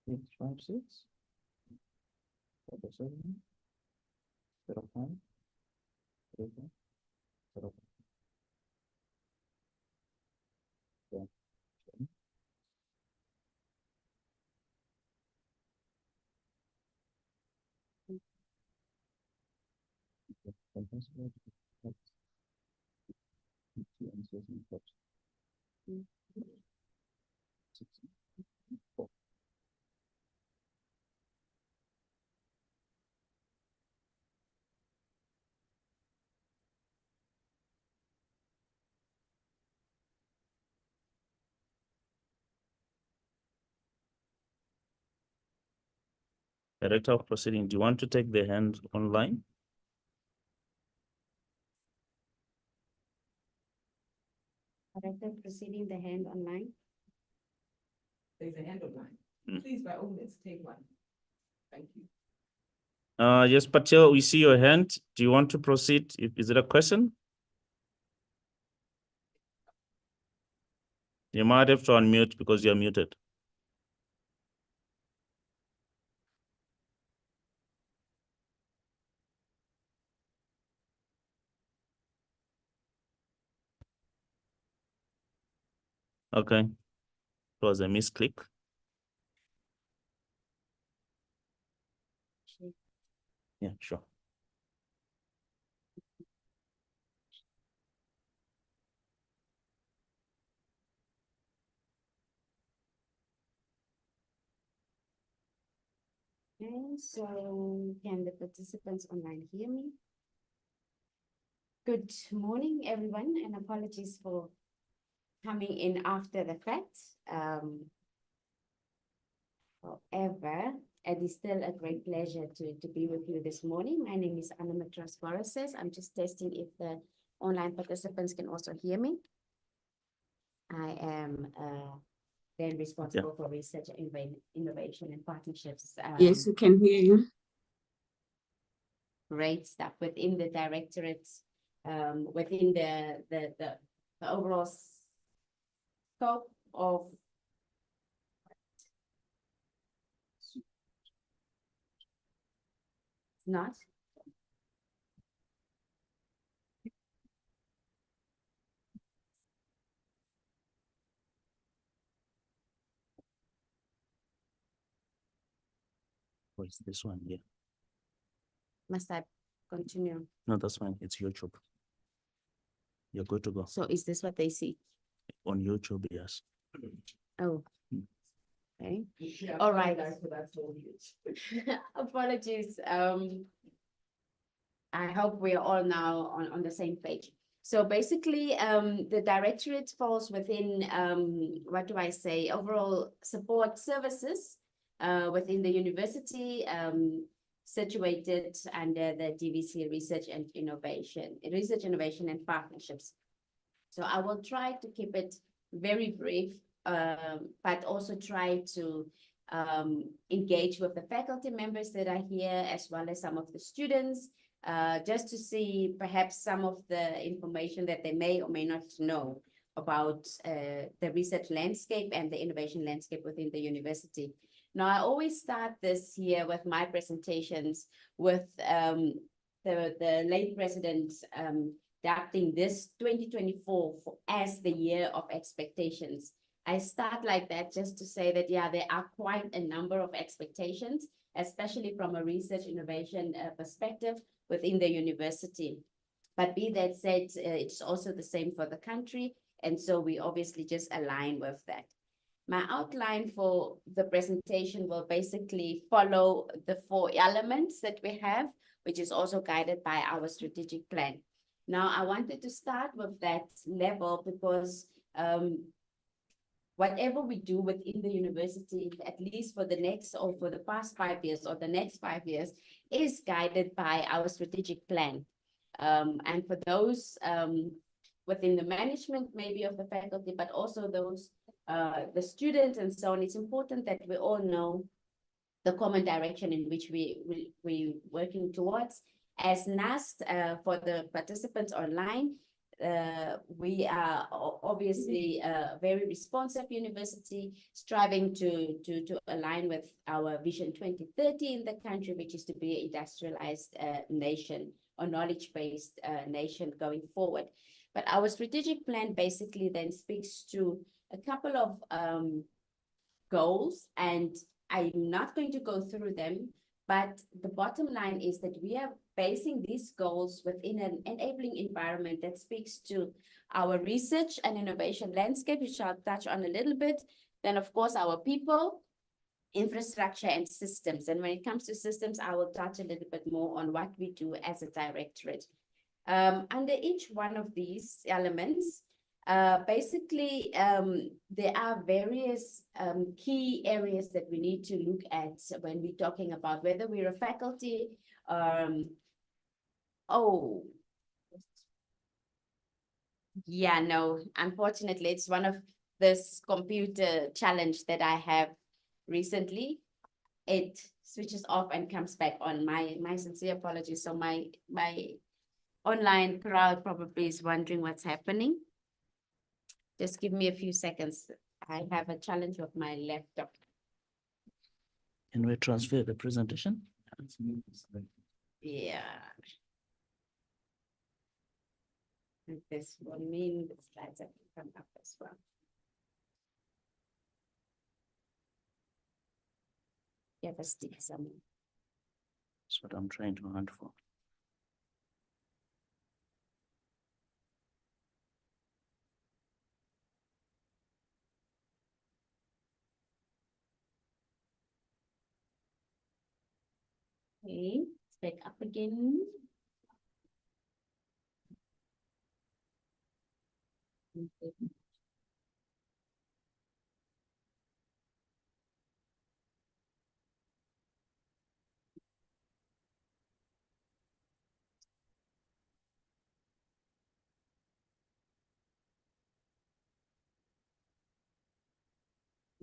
Eight, 5, 6. What was that? 0, 5. 0. Yeah. Director of Proceeding, do you want to take the hand online? Director of Proceeding, the hand online. There's a hand online. Please, by all means, take one. Thank you. Yes, Patel, we see your hand. Do you want to proceed? Is it a question? You might have to unmute because you're muted. Okay, it was a misclick. Yeah, sure. Okay, so can the participants online hear me? Good morning, everyone, and apologies for coming in after the fact. However, it is still a great pleasure to be with you this morning. My name is Anna Matras Forces. I'm just testing if the online participants can also hear me. I am then responsible for research, innovation, and partnerships. Yes, we can hear you. Great stuff within the directorate, within the overall scope of not. Oh, it's this one, yeah. Must I continue? No, that's fine. It's YouTube. You're good to go. So is this what they see? On YouTube, yes. Oh. Mm. Okay. Yeah, All right. so that's all huge. Apologies. I hope we are all now on the same page. So basically, the directorate falls within, what do I say, overall support services within the university, situated under the DVC Research, Innovation and Partnerships. So I will try to keep it very brief, but also try to engage with the faculty members that are here, as well as some of the students, just to see perhaps some of the information that they may or may not know about the research landscape and the innovation landscape within the university. Now, I always start this here with my presentations with the late president adapting this 2024 as the year of expectations. I start like that just to say that, yeah, there are quite a number of expectations, especially from a research innovation perspective within the university. But be that said, it's also the same for the country. And so we obviously just align with that. My outline for the presentation will basically follow the 4 elements that we have, which is also guided by our strategic plan. Now, I wanted to start with that level because whatever we do within the university, at least for the next or for the past 5 years or the next 5 years, is guided by our strategic plan. And for those within the management, maybe of the faculty, but also those, the students and so on, it's important that we all know the common direction in which we're working towards. As NAST, for the participants online, we are obviously a very responsive university, striving to align with our Vision 2030 in the country, which is to be an industrialized nation or knowledge-based nation going forward. But our strategic plan basically then speaks to a couple of goals, and I'm not going to go through them, but the bottom line is that we are basing these goals within an enabling environment that speaks to our research and innovation landscape, which I'll touch on a little bit. Then, of course, our people, infrastructure, and systems. And when it comes to systems, I will touch a little bit more on what we do as a directorate. Under each one of these elements, basically, there are various key areas that we need to look at when we're talking about whether we're a faculty. Yeah, no, unfortunately, it's one of this computer challenge that I have recently. It switches off and comes back on. My sincere apologies. So my online crowd probably is wondering what's happening. Just give me a few seconds. I have a challenge with my laptop. Can we transfer the presentation? Yeah. And this will mean the slides have to come up as well. You have a stick somewhere. That's what I'm trying to hunt for. Okay, it's back up again.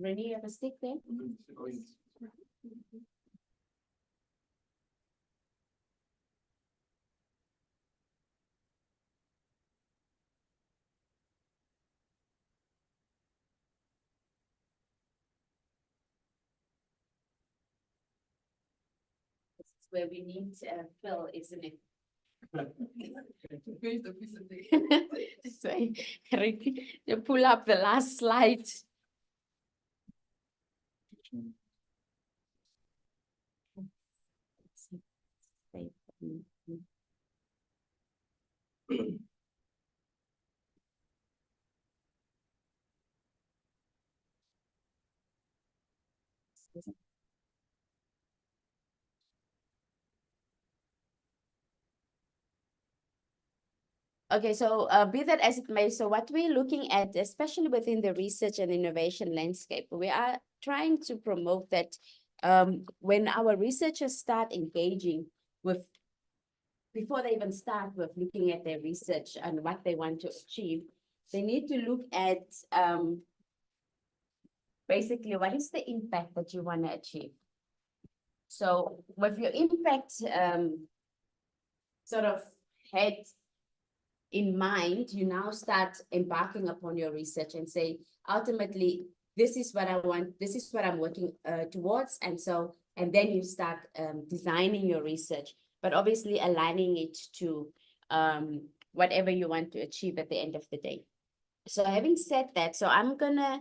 Ready, you have a stick there? This is where we need Phil, isn't it? Finish the presentation. So, you pull up the last slide. Okay, so be that as it may, so what we're looking at, especially within the research and innovation landscape, we are trying to promote that when our researchers start engaging with, before they even start with looking at their research and what they want to achieve, they need to look at basically what is the impact that you want to achieve. So with your impact sort of head in mind, you now start embarking upon your research and say, ultimately, this is what I want, this is what I'm working towards. And so, and then you start designing your research, but obviously aligning it to whatever you want to achieve at the end of the day. So having said that, so I'm gonna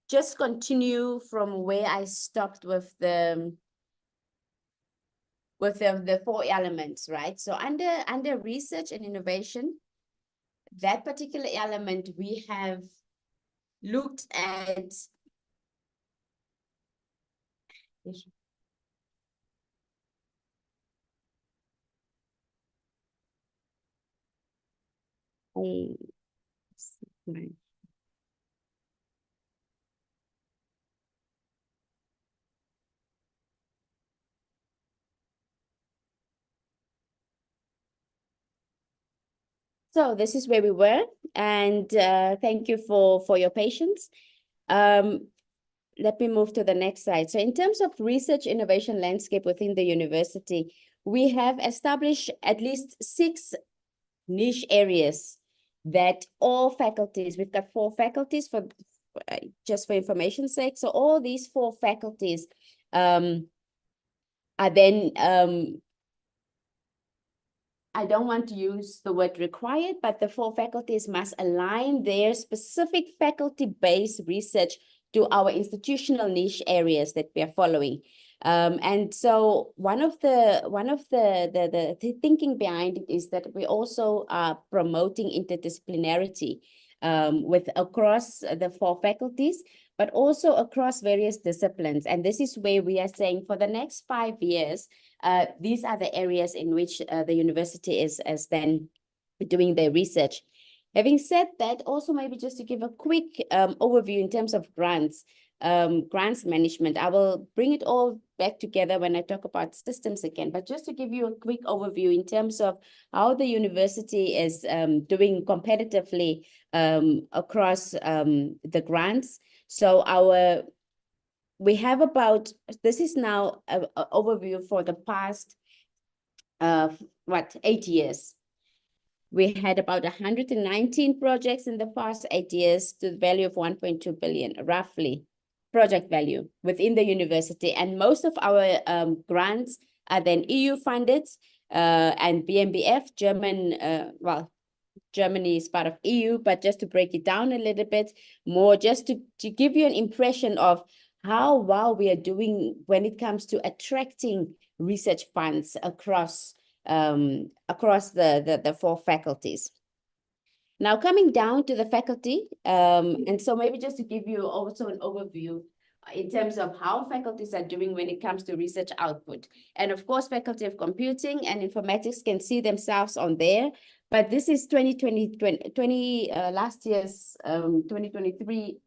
just continue from where I stopped with the four elements, right? So under research and innovation, that particular element, we have looked at so this is where we were, and thank you for your patience. Let me move to the next slide. So in terms of research innovation landscape within the university, we have established at least 6 niche areas that all faculties, we've got 4 faculties for just for information's sake. So all these 4 faculties are then I don't want to use the word required, but the 4 faculties must align their specific faculty-based research to our institutional niche areas that we are following. And so one of the thinking behind it is that we also are promoting interdisciplinarity with across the 4 faculties, but also across various disciplines. And this is where we are saying for the next 5 years, these are the areas in which the university is then doing their research. Having said that, also maybe just to give a quick overview in terms of grants management. I will bring it all back together when I talk about systems again, but just to give you a quick overview in terms of how the university is doing competitively across the grants. So we have about, this is now an overview for the past, 8 years. We had about 119 projects in the past 8 years to the value of 1.2 billion, roughly, project value within the university. And most of our grants are then EU funded and BMBF, Germany is part of EU, but just to break it down a little bit more, just to give you an impression of how well we are doing when it comes to attracting research funds across the 4 faculties. Now coming down to the faculty, and so maybe just to give you also an overview in terms of how faculties are doing when it comes to research output. And of course, Faculty of Computing and Informatics can see themselves on there, but this is 2020, last year's 2023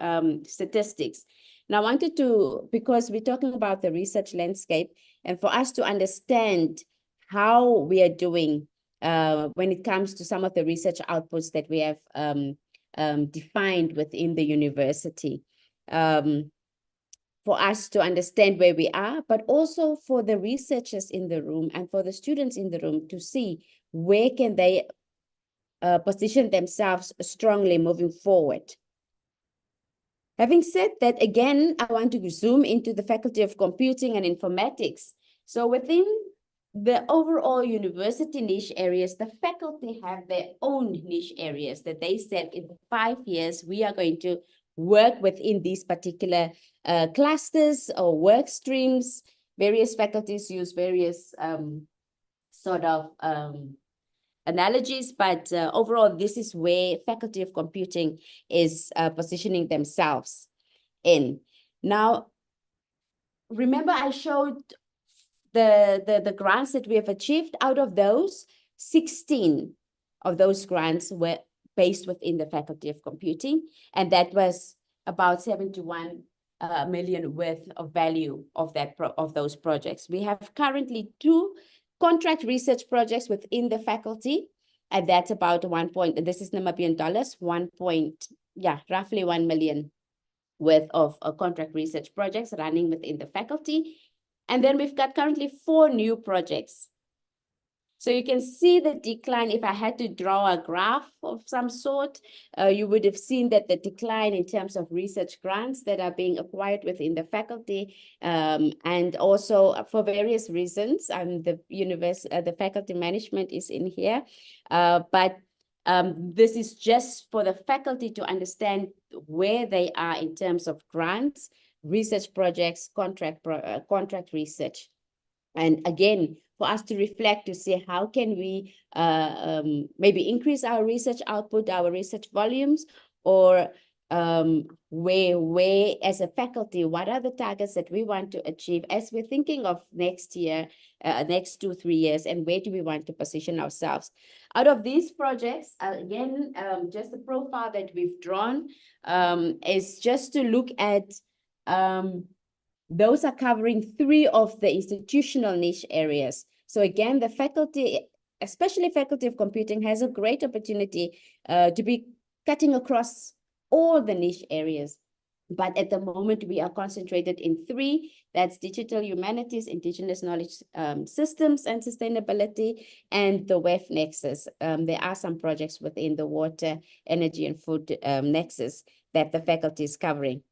statistics. Now I wanted to, because we're talking about the research landscape, and for us to understand how we are doing when it comes to some of the research outputs that we have defined within the university. For us to understand where we are, but also for the researchers in the room and for the students in the room to see where can they position themselves strongly moving forward. Having said that, again, I want to zoom into the Faculty of Computing and Informatics. So within the overall university niche areas, the faculty have their own niche areas that they said in 5 years, we are going to work within these particular clusters or work streams. Various faculties use various sort of analogies, but overall, this is where Faculty of Computing is positioning themselves in. Now, remember I showed the grants that we have achieved. Out of those, 16 of those grants were based within the Faculty of Computing, and that was about 71 million worth of value of those projects. We have currently 2 contract research projects within the faculty, and that's about this is Namibian dollars, roughly 1 million worth of contract research projects running within the faculty. And then we've got currently 4 new projects. So you can see the decline. If I had to draw a graph of some sort, you would have seen that the decline in terms of research grants that are being acquired within the faculty, and also for various reasons. The faculty management is in here, but this is just for the faculty to understand where they are in terms of grants, research projects, contract research. And again, for us to reflect to see how can we maybe increase our research output, our research volumes, or where as a faculty, what are the targets that we want to achieve as we're thinking of next year, next 2-3 years, and where do we want to position ourselves? Out of these projects, again, just the profile that we've drawn is just to look at those are covering 3 of the institutional niche areas. So again, the faculty, especially Faculty of Computing, has a great opportunity to be cutting across all the niche areas. But at the moment, we are concentrated in 3. That's digital humanities, indigenous knowledge systems and sustainability, and the WEF nexus. There are some projects within the water, energy, and food nexus that the faculty is covering.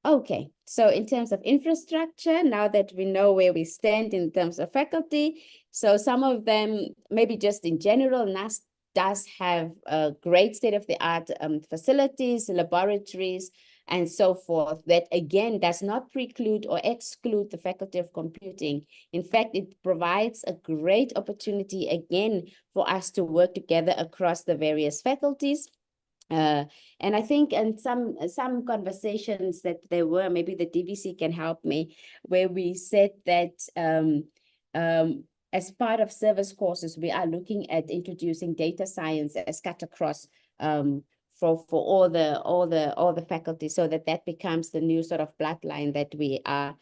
Okay, so in terms of infrastructure, now that we know where we stand in terms of faculty, so some of them, maybe just in general, NAS does have great state-of-the-art facilities, laboratories, and so forth, that again does not preclude or exclude the Faculty of Computing. In fact, it provides a great opportunity again for us to work together across the various faculties. And I think in some conversations that there were, maybe the DVC can help me, where we said that as part of service courses, we are looking at introducing data science as cut across for all the faculty, so that becomes the new sort of bloodline that we are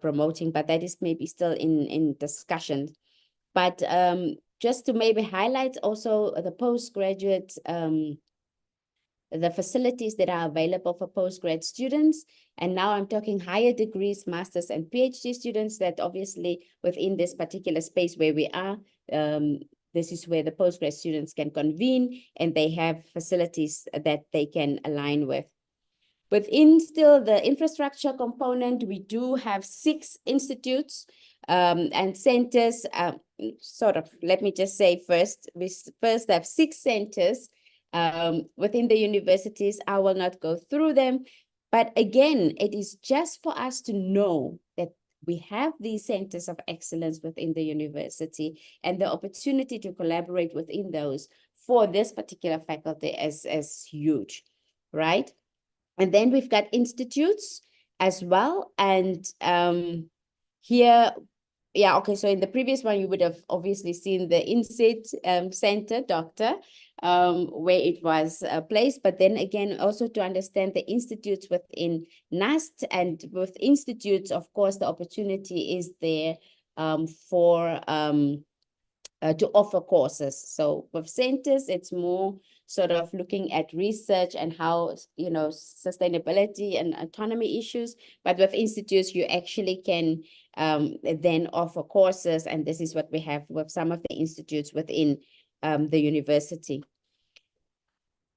promoting. But that is maybe still in discussion. But just to maybe highlight also the postgraduate the facilities that are available for postgrad students. And now I'm talking higher degrees, masters and PhD students, that obviously within this particular space where we are, this is where the postgrad students can convene, and they have facilities that they can align with. Within still the infrastructure component, we do have 6 institutes and centers. Let me just say first, we first have 6 centers within the universities. I will not go through them, but again, it is just for us to know that we have these centers of excellence within the university, and the opportunity to collaborate within those for this particular faculty is huge, right? And then we've got institutes, as well. And here, yeah, okay, so in the previous one, you would have obviously seen the inset center, doctor, where it was placed, but then again, also to understand the institutes within NAST, and with institutes, of course, the opportunity is there for to offer courses. So with centers, it's more sort of looking at research and how, you know, sustainability and autonomy issues. But with institutes, you actually can then offer courses. And this is what we have with some of the institutes within the university.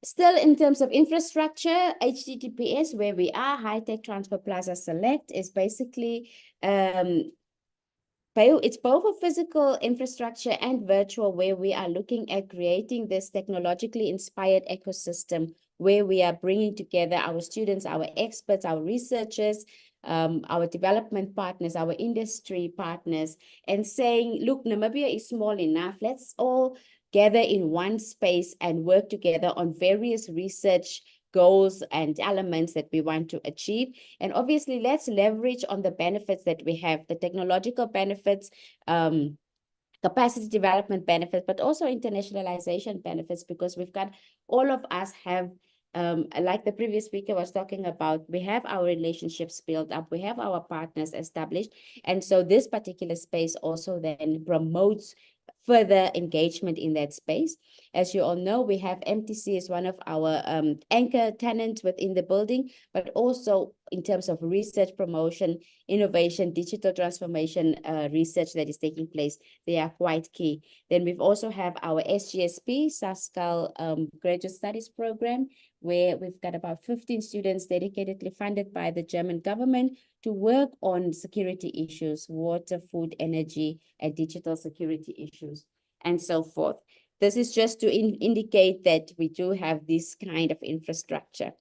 Still, in terms of infrastructure, HTTPS, where we are, High Tech Transfer Plaza Select, is basically it's both a physical infrastructure and virtual, where we are looking at creating this technologically inspired ecosystem where we are bringing together our students, our experts, our researchers, our development partners, our industry partners, and saying, look, Namibia is small enough. Let's all gather in one space and work together on various research goals and elements that we want to achieve. And obviously, let's leverage on the benefits that we have, the technological benefits, capacity development benefits, but also internationalization benefits, because we've got, all of us have, like the previous speaker was talking about, we have our relationships built up, we have our partners established. And so this particular space also then promotes further engagement in that space. As you all know, we have MTC as one of our anchor tenants within the building, but also in terms of research promotion, innovation, digital transformation research that is taking place, they are quite key. Then we've also have our SGSP, SASCAL Graduate Studies Program, where we've got about 15 students dedicatedly funded by the German government to work on security issues, water, food, energy, and digital security issues, and so forth. This is just to indicate that we do have this kind of infrastructure.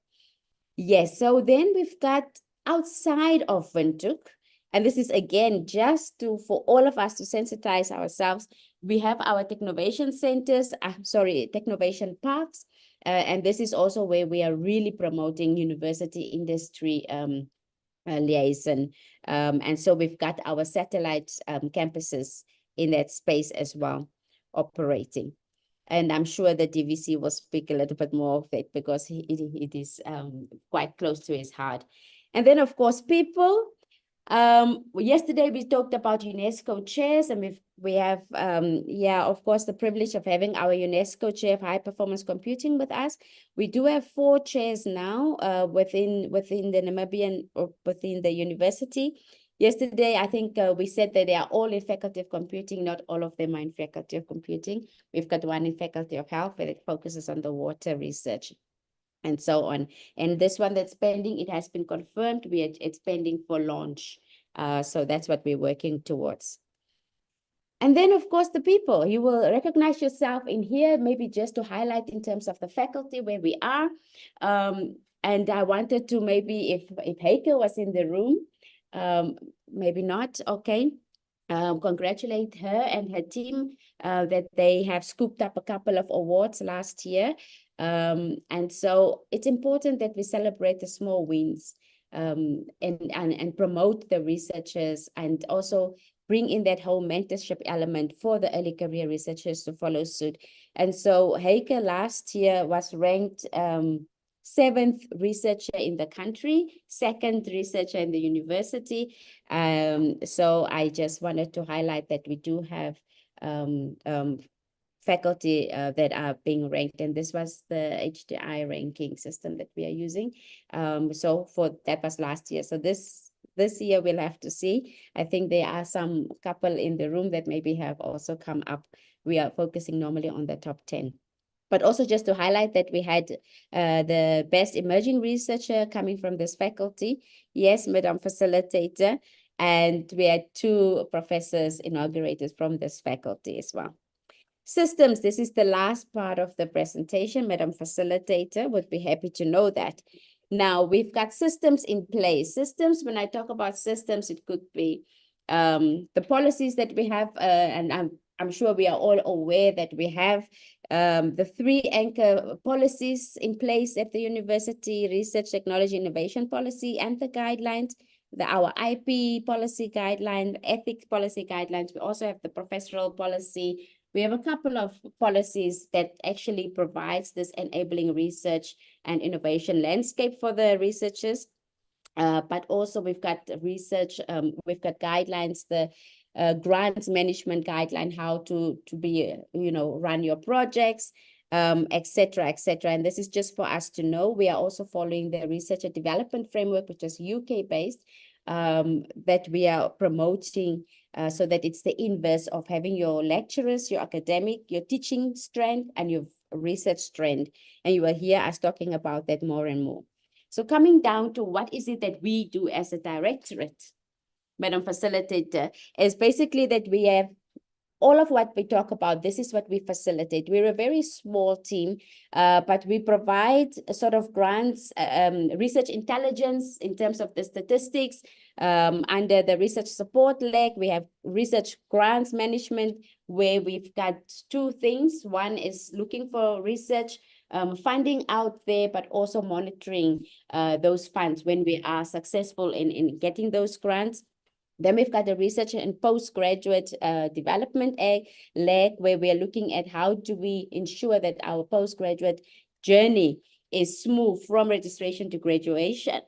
Yes, so then we've got outside of Windhoek, and this is again just for all of us to sensitize ourselves. We have our Technovation centers, Technovation parks, and this is also where we are really promoting university industry liaison. And so we've got our satellite campuses in that space as well, operating. And I'm sure the DVC will speak a little bit more of it, because it is quite close to his heart. And then, of course, people. Yesterday we talked about UNESCO chairs, and we have of course, the privilege of having our UNESCO chair of high performance computing with us. We do have 4 chairs now within the Namibian, or within the university. Yesterday, I think we said that they are all in faculty of computing, not all of them are in faculty of computing. We've got one in faculty of health, where it focuses on the water research and so on. And this one that's pending, it has been confirmed. It's pending for launch. So that's what we're working towards. And then, of course, the people. You will recognize yourself in here, maybe just to highlight in terms of the faculty where we are. And I wanted to, maybe if Heike was in the room, maybe not, okay. Congratulate her and her team that they have scooped up a couple of awards last year. And so it's important that we celebrate the small wins and promote the researchers, and also bring in that whole mentorship element for the early career researchers to follow suit. And so Heike last year was ranked 7th researcher in the country, 2nd researcher in the university. So I just wanted to highlight that we do have faculty that are being ranked, and this was the HDI ranking system that we are using. So that was last year. So this year we'll have to see. I think there are some couple in the room that maybe have also come up. We are focusing normally on the top 10. But also just to highlight that we had the best emerging researcher coming from this faculty. Yes, Madam Facilitator. And we had 2 professors inaugurated from this faculty as well. Systems, this is the last part of the presentation. Madam Facilitator would be happy to know that. Now, we've got systems in place. Systems, when I talk about systems, it could be the policies that we have, and I'm sure we are all aware that we have the 3 anchor policies in place at the university: research, technology, innovation policy, and the guidelines, our IP policy guideline, ethics policy guidelines. We also have the professional policy. We have a couple of policies that actually provides this enabling research and innovation landscape for the researchers. But also we've got research, we've got guidelines, the grants management guideline, how to be, run your projects, et cetera, et cetera. And this is just for us to know. We are also following the research and development framework, which is UK based, that we are promoting, so that it's the inverse of having your lecturers, your academic, your teaching strength, and your research strength. And you will hear us talking about that more and more. So coming down to what is it that we do as a directorate, Madam Facilitator, is basically that we have all of what we talk about. This is what we facilitate. We're a very small team, but we provide a sort of grants, research intelligence in terms of the statistics. Under the research support leg, we have research grants management, where we've got 2 things. One is looking for research funding out there, but also monitoring those funds when we are successful in getting those grants. Then we've got the research and postgraduate development leg, where we are looking at how do we ensure that our postgraduate journey is smooth from registration to graduation.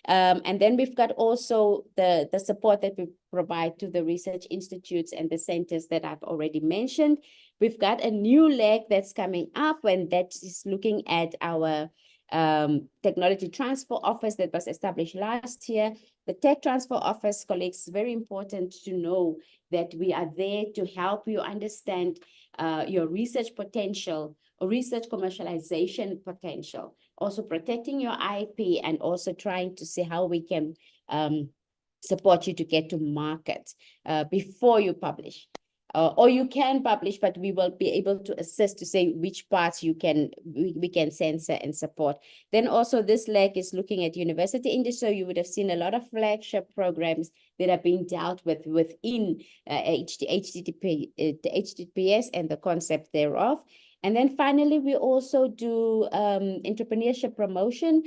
And then we've got also the support that we provide to the research institutes and the centers that I've already mentioned. We've got a new leg that's coming up, and that is looking at our technology transfer office that was established last year. The tech transfer office, colleagues, very important to know that we are there to help you understand your research potential or research commercialization potential, also protecting your IP, and also trying to see how we can support you to get to market before you publish. Or you can publish, but we will be able to assist to say which parts we can censor and support. Then also this leg is looking at university industry. So you would have seen a lot of flagship programs that are being dealt with within HTTPS and the concept thereof. And then finally, we also do entrepreneurship promotion,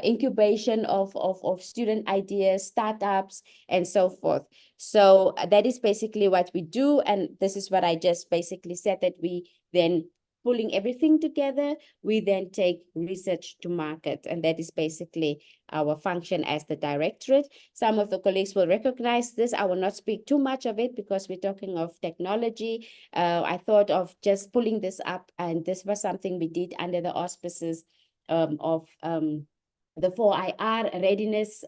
incubation of student ideas, startups, and so forth. So that is basically what we do. And this is what I just basically said, that we then pulling everything together, we then take research to market. And that is basically our function as the directorate. Some of the colleagues will recognize this. I will not speak too much of it because we're talking of technology. I thought of just pulling this up, and this was something we did under the auspices of the 4IR readiness.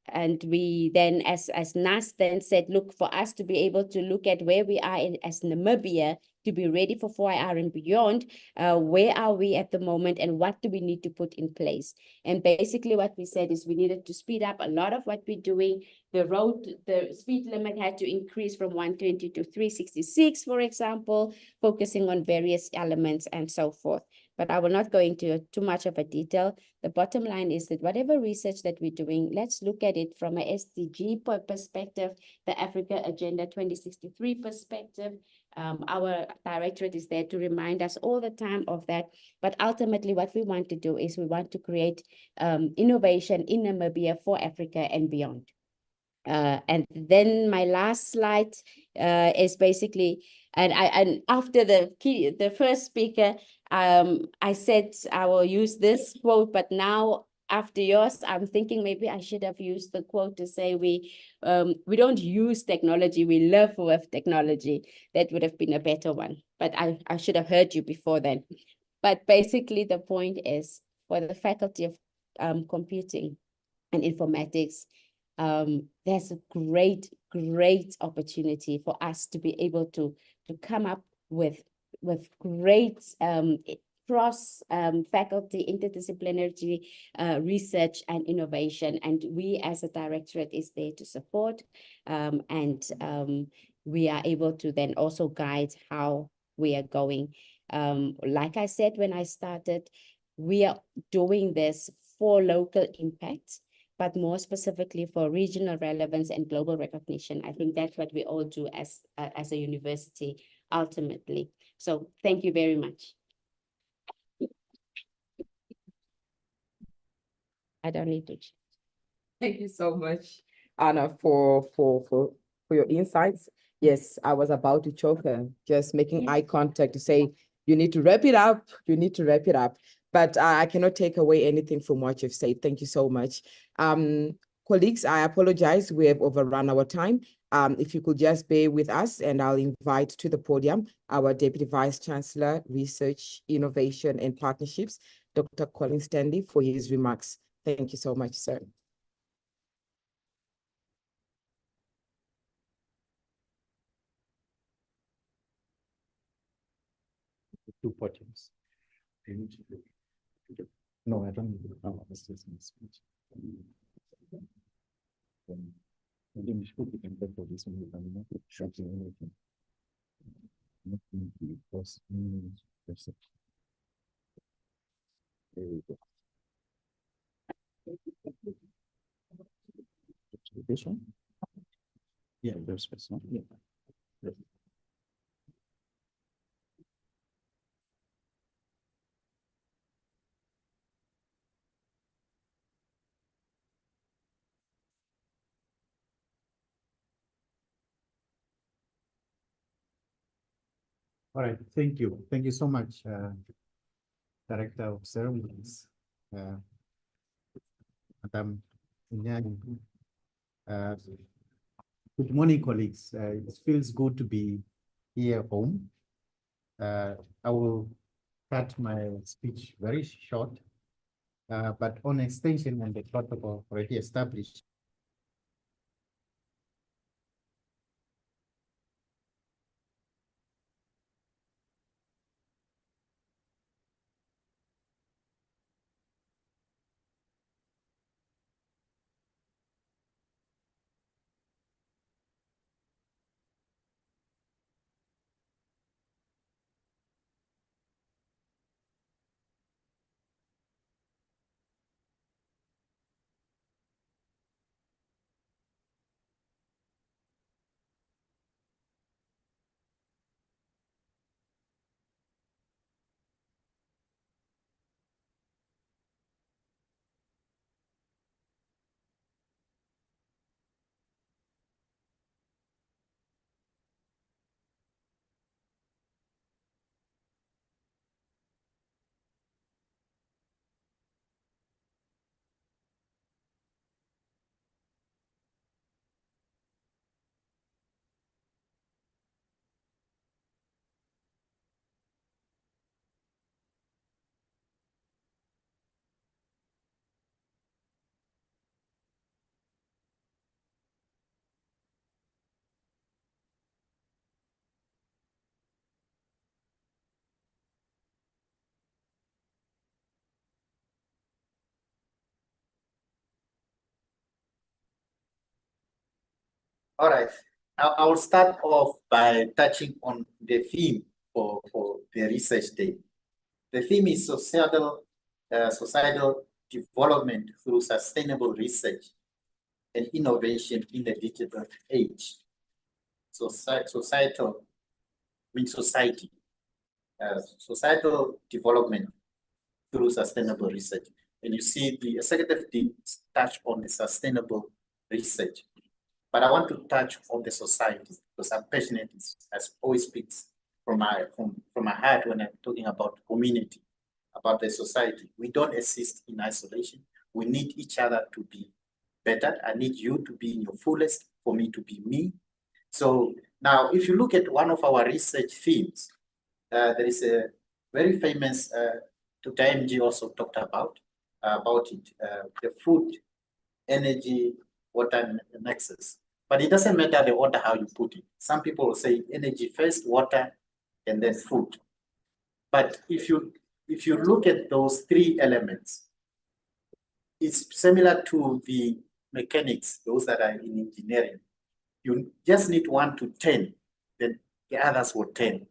And we then, as NAS then said, look, for us to be able to look at where we are as Namibia, to be ready for 4IR and beyond, where are we at the moment and what do we need to put in place? And basically what we said is we needed to speed up a lot of what we're doing. The speed limit had to increase from 120 to 366, for example, focusing on various elements and so forth. But I will not go into too much of a detail. The bottom line is that whatever research that we're doing, let's look at it from a SDG perspective, the Africa Agenda 2063 perspective. Our directorate is there to remind us all the time of that. But ultimately, what we want to do is we want to create innovation in Namibia for Africa and beyond. And then my last slide is basically, and after the first speaker, I said I will use this quote, but now after yours, I'm thinking maybe I should have used the quote to say we don't use technology, we live with technology. That would have been a better one, but I should have heard you before then. But basically the point is, for the Faculty of Computing and Informatics, there's a great opportunity for us to be able to come up with great cross faculty interdisciplinary research and innovation, and we as a directorate is there to support, and we are able to then also guide how we are going. Like I said when I started, we are doing this for local impact, but more specifically for regional relevance and global recognition. I think that's what we all do as a university. ultimately. So thank you very much. I don't need to. Thank you so much, Anna, for your insights. Yes, I was about to choke her, just making eye contact to say, you need to wrap it up, you need to wrap it up. But I cannot take away anything from what you've said. Thank you so much. Colleagues, I apologize, we have overrun our time. If you could just bear with us, and I'll invite to the podium our Deputy Vice Chancellor, Research, Innovation and Partnerships, Dr. Colin Stanley, for his remarks. Thank you so much, sir. Two podiums. No, I don't. No, this is my speech. Maybe we should be compared for this one. I'm not shocking anything. Not because there we go. This one? Yeah, there's this one. Yeah. All right, thank you. Thank you so much, Director of Ceremonies, Madam Nyani. Good morning, colleagues. It feels good to be here home. I will cut my speech very short, but on extension and the protocol already established. All right, I will start off by touching on the theme for the research day. The theme is societal development through sustainable research and innovation in the digital age. So societal means society. Societal development through sustainable research. And you see the executive did touch on the sustainable research. But I want to touch on the society because I'm passionate, as always speaks from my heart when I'm talking about community, about the society. We don't exist in isolation. We need each other to be better. I need you to be in your fullest, for me to be me. So now, if you look at one of our research themes, there is a very famous, Dr. MG also talked about it, the food, energy, water nexus. But it doesn't matter the order how you put it. Some people will say energy first, water, and then food. But if you look at those three elements, it's similar to the mechanics, those that are in engineering. You just need 1 to 10, then the others will 10.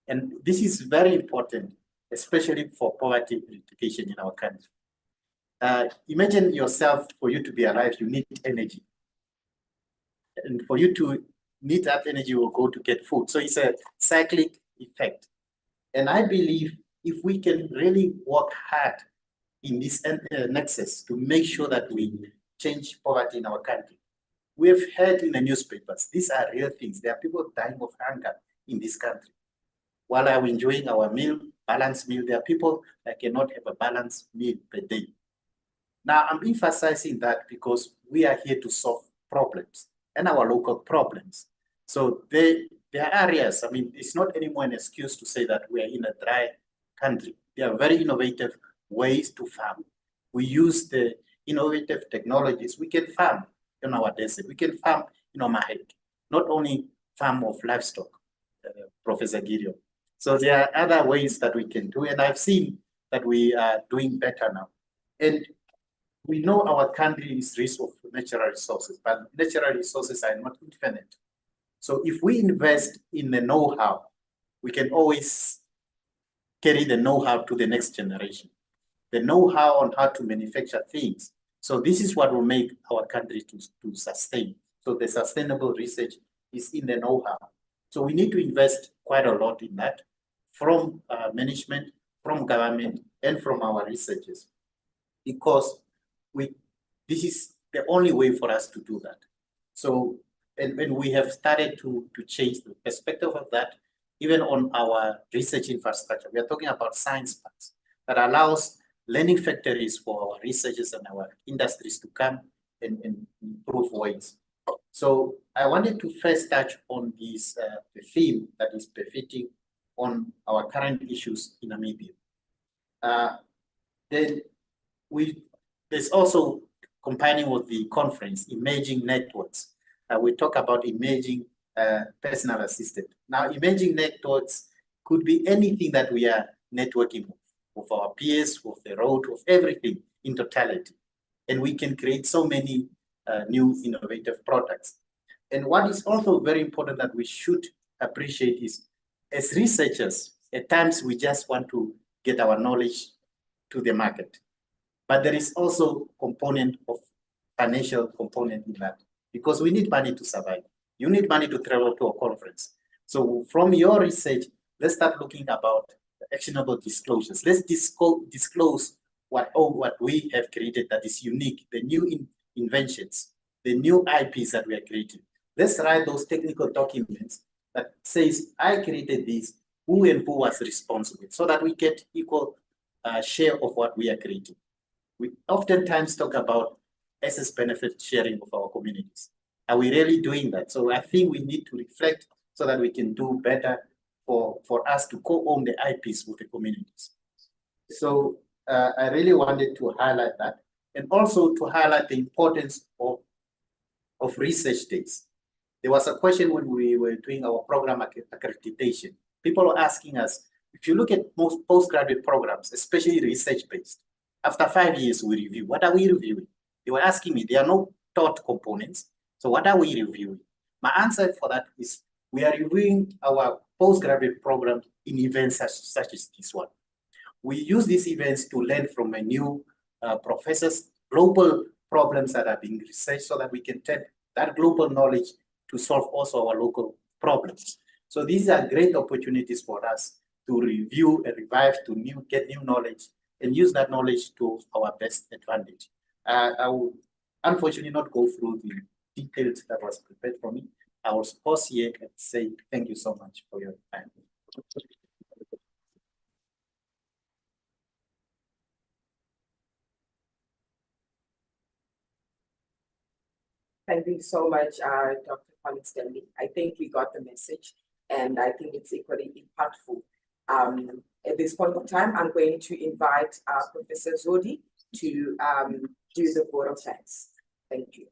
And this is very important, especially for poverty eradication in our country. Imagine yourself, for you to be alive, you need energy. And for you to need that energy will go to get food. So it's a cyclic effect. And I believe if we can really work hard in this nexus to make sure that we change poverty in our country. We have heard in the newspapers, these are real things. There are people dying of hunger in this country. While I'm enjoying our meal, balanced meal, there are people that cannot have a balanced meal per day. Now, I'm emphasizing that because we are here to solve problems and our local problems. So there are areas, I mean, it's not anymore an excuse to say that we are in a dry country. There are very innovative ways to farm. We use the innovative technologies. We can farm in our desert. We can farm in our Mahek, not only farm of livestock, Professor Gideon. So there are other ways that we can do, and I've seen that we are doing better now. And we know our country is rich of natural resources, but natural resources are not infinite. So if we invest in the know-how, we can always carry the know-how to the next generation. The know-how on how to manufacture things. So this is what will make our country to sustain. So the sustainable research is in the know-how. So we need to invest quite a lot in that from management, from government, and from our researchers, because this is the only way for us to do that. So, and we have started to change the perspective of that, even on our research infrastructure. We are talking about science parks that allows learning factories for our researchers and our industries to come and improve ways. So I wanted to first touch on this the theme that is befitting on our current issues in Namibia. Then there's also combining with the conference, emerging networks. We talk about emerging personal assistant. Now, emerging networks could be anything that we are networking with our peers, with the road, with everything in totality. And we can create so many new innovative products. And what is also very important that we should appreciate is, as researchers, at times we just want to get our knowledge to the market. But there is also component of financial component in that, because we need money to survive. You need money to travel to a conference. So from your research, let's start looking about actionable disclosures. Let's disclose what we have created that is unique, the new inventions, the new IPs that we are creating. Let's write those technical documents that says, I created this, who and who was responsible, so that we get equal share of what we are creating. We oftentimes talk about SS benefit sharing of our communities. Are we really doing that? So I think we need to reflect so that we can do better for us to co-own the IPs with the communities. So I really wanted to highlight that, and also to highlight the importance of research days. There was a question when we were doing our program accreditation. People were asking us, if you look at most postgraduate programs, especially research-based, after 5 years we review. What are we reviewing? They were asking me, there are no taught components. So what are we reviewing? My answer for that is, we are reviewing our postgraduate program in events such as this one. We use these events to learn from a new professors, global problems that are being researched, so that we can take that global knowledge to solve also our local problems. So these are great opportunities for us to review and revise, to get new knowledge, and use that knowledge to our best advantage. I will unfortunately not go through the details that was prepared for me. I will pause here and say thank you so much for your time. Thank you so much, Dr. Colin Stanley. I think we got the message, and I think it's equally impactful. At this point of time, I'm going to invite Professor Zodi to do the vote of thanks. Thank you.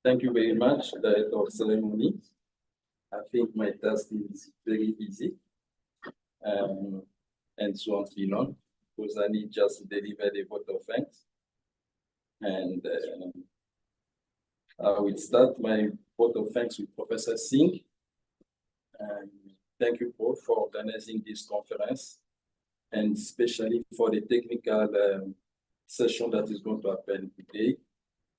Thank you very much, Director of Ceremony. I think my task is very easy and so on on, because I need just to deliver the vote of thanks. And I will start my vote of thanks with Professor Singh. Thank you, Prof, for organizing this conference. and especially for the technical session that is going to happen today,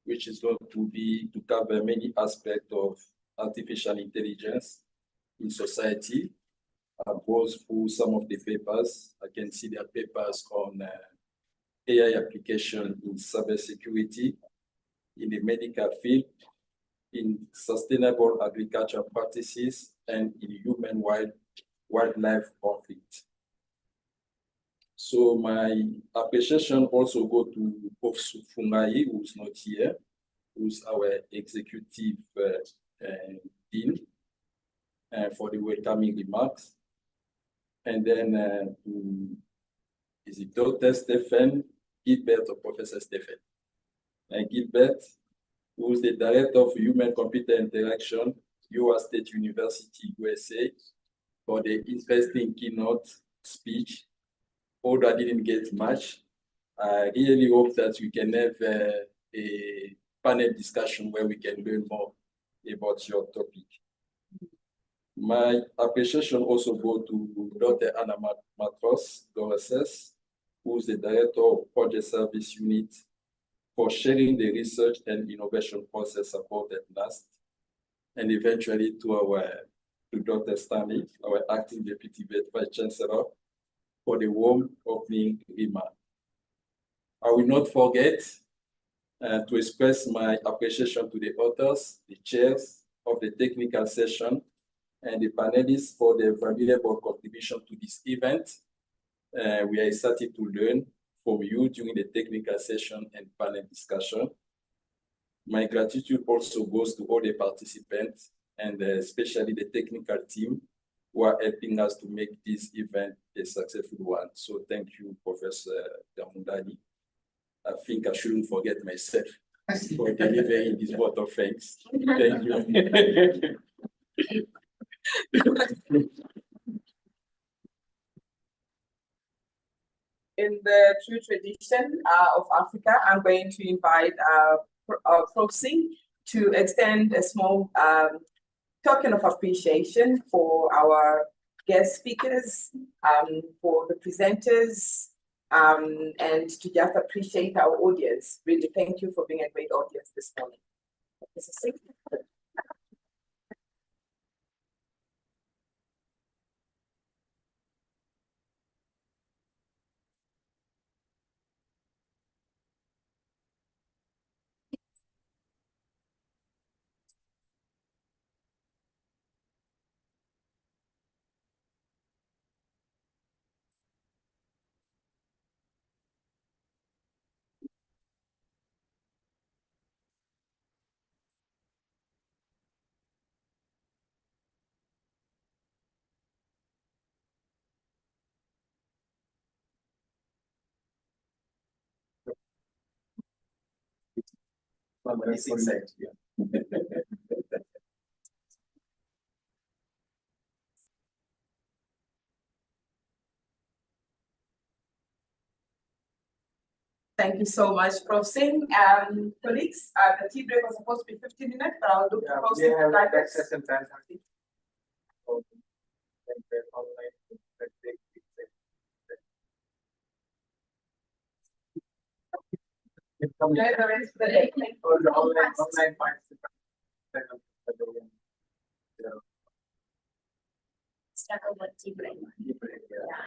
which is going to be to cover many aspects of artificial intelligence in society. I goes through some of the papers. I can see there are papers on AI application in cybersecurity, in the medical field, in sustainable agricultural practices, and in human wildlife conflict. So my appreciation also go to Prof. Fungai, who's not here, who's our executive dean, for the welcoming remarks. And then is it Dr. Stephen Gilbert or Professor Stephen? And Gilbert, who's the Director of Human-Computer Interaction, Iowa State University, USA, for the interesting keynote speech. Although I didn't get much, I really hope that we can have a panel discussion where we can learn more about your topic. My appreciation also goes to Dr. Anna Matros Doroses, who is the Director of Project Service Unit, for sharing the research and innovation process support at NAST, and eventually to Dr. Stanley, our Acting Deputy Vice Chancellor, for the warm opening remark. I will not forget to express my appreciation to the authors, the chairs of the technical session, and the panelists for their valuable contribution to this event. We are excited to learn from you during the technical session and panel discussion. My gratitude also goes to all the participants and especially the technical team who are helping us to make this event a successful one. So thank you, Professor Damundani. I think I shouldn't forget myself for delivering this vote of thanks. Thank you. In the true tradition of Africa, I'm going to invite Prof. Singh to extend a small token of appreciation for our guest speakers, for the presenters, and to just appreciate our audience. Really, thank you for being a great audience this morning. Mrs. Singh. Somebody's inside here. Thank you so much, Prof. Singh. Colleagues, the tea break was supposed to be 15 minutes, but I'll look to post it. Enjoy the rest of the day. Online participants. Start over tea break. Yeah.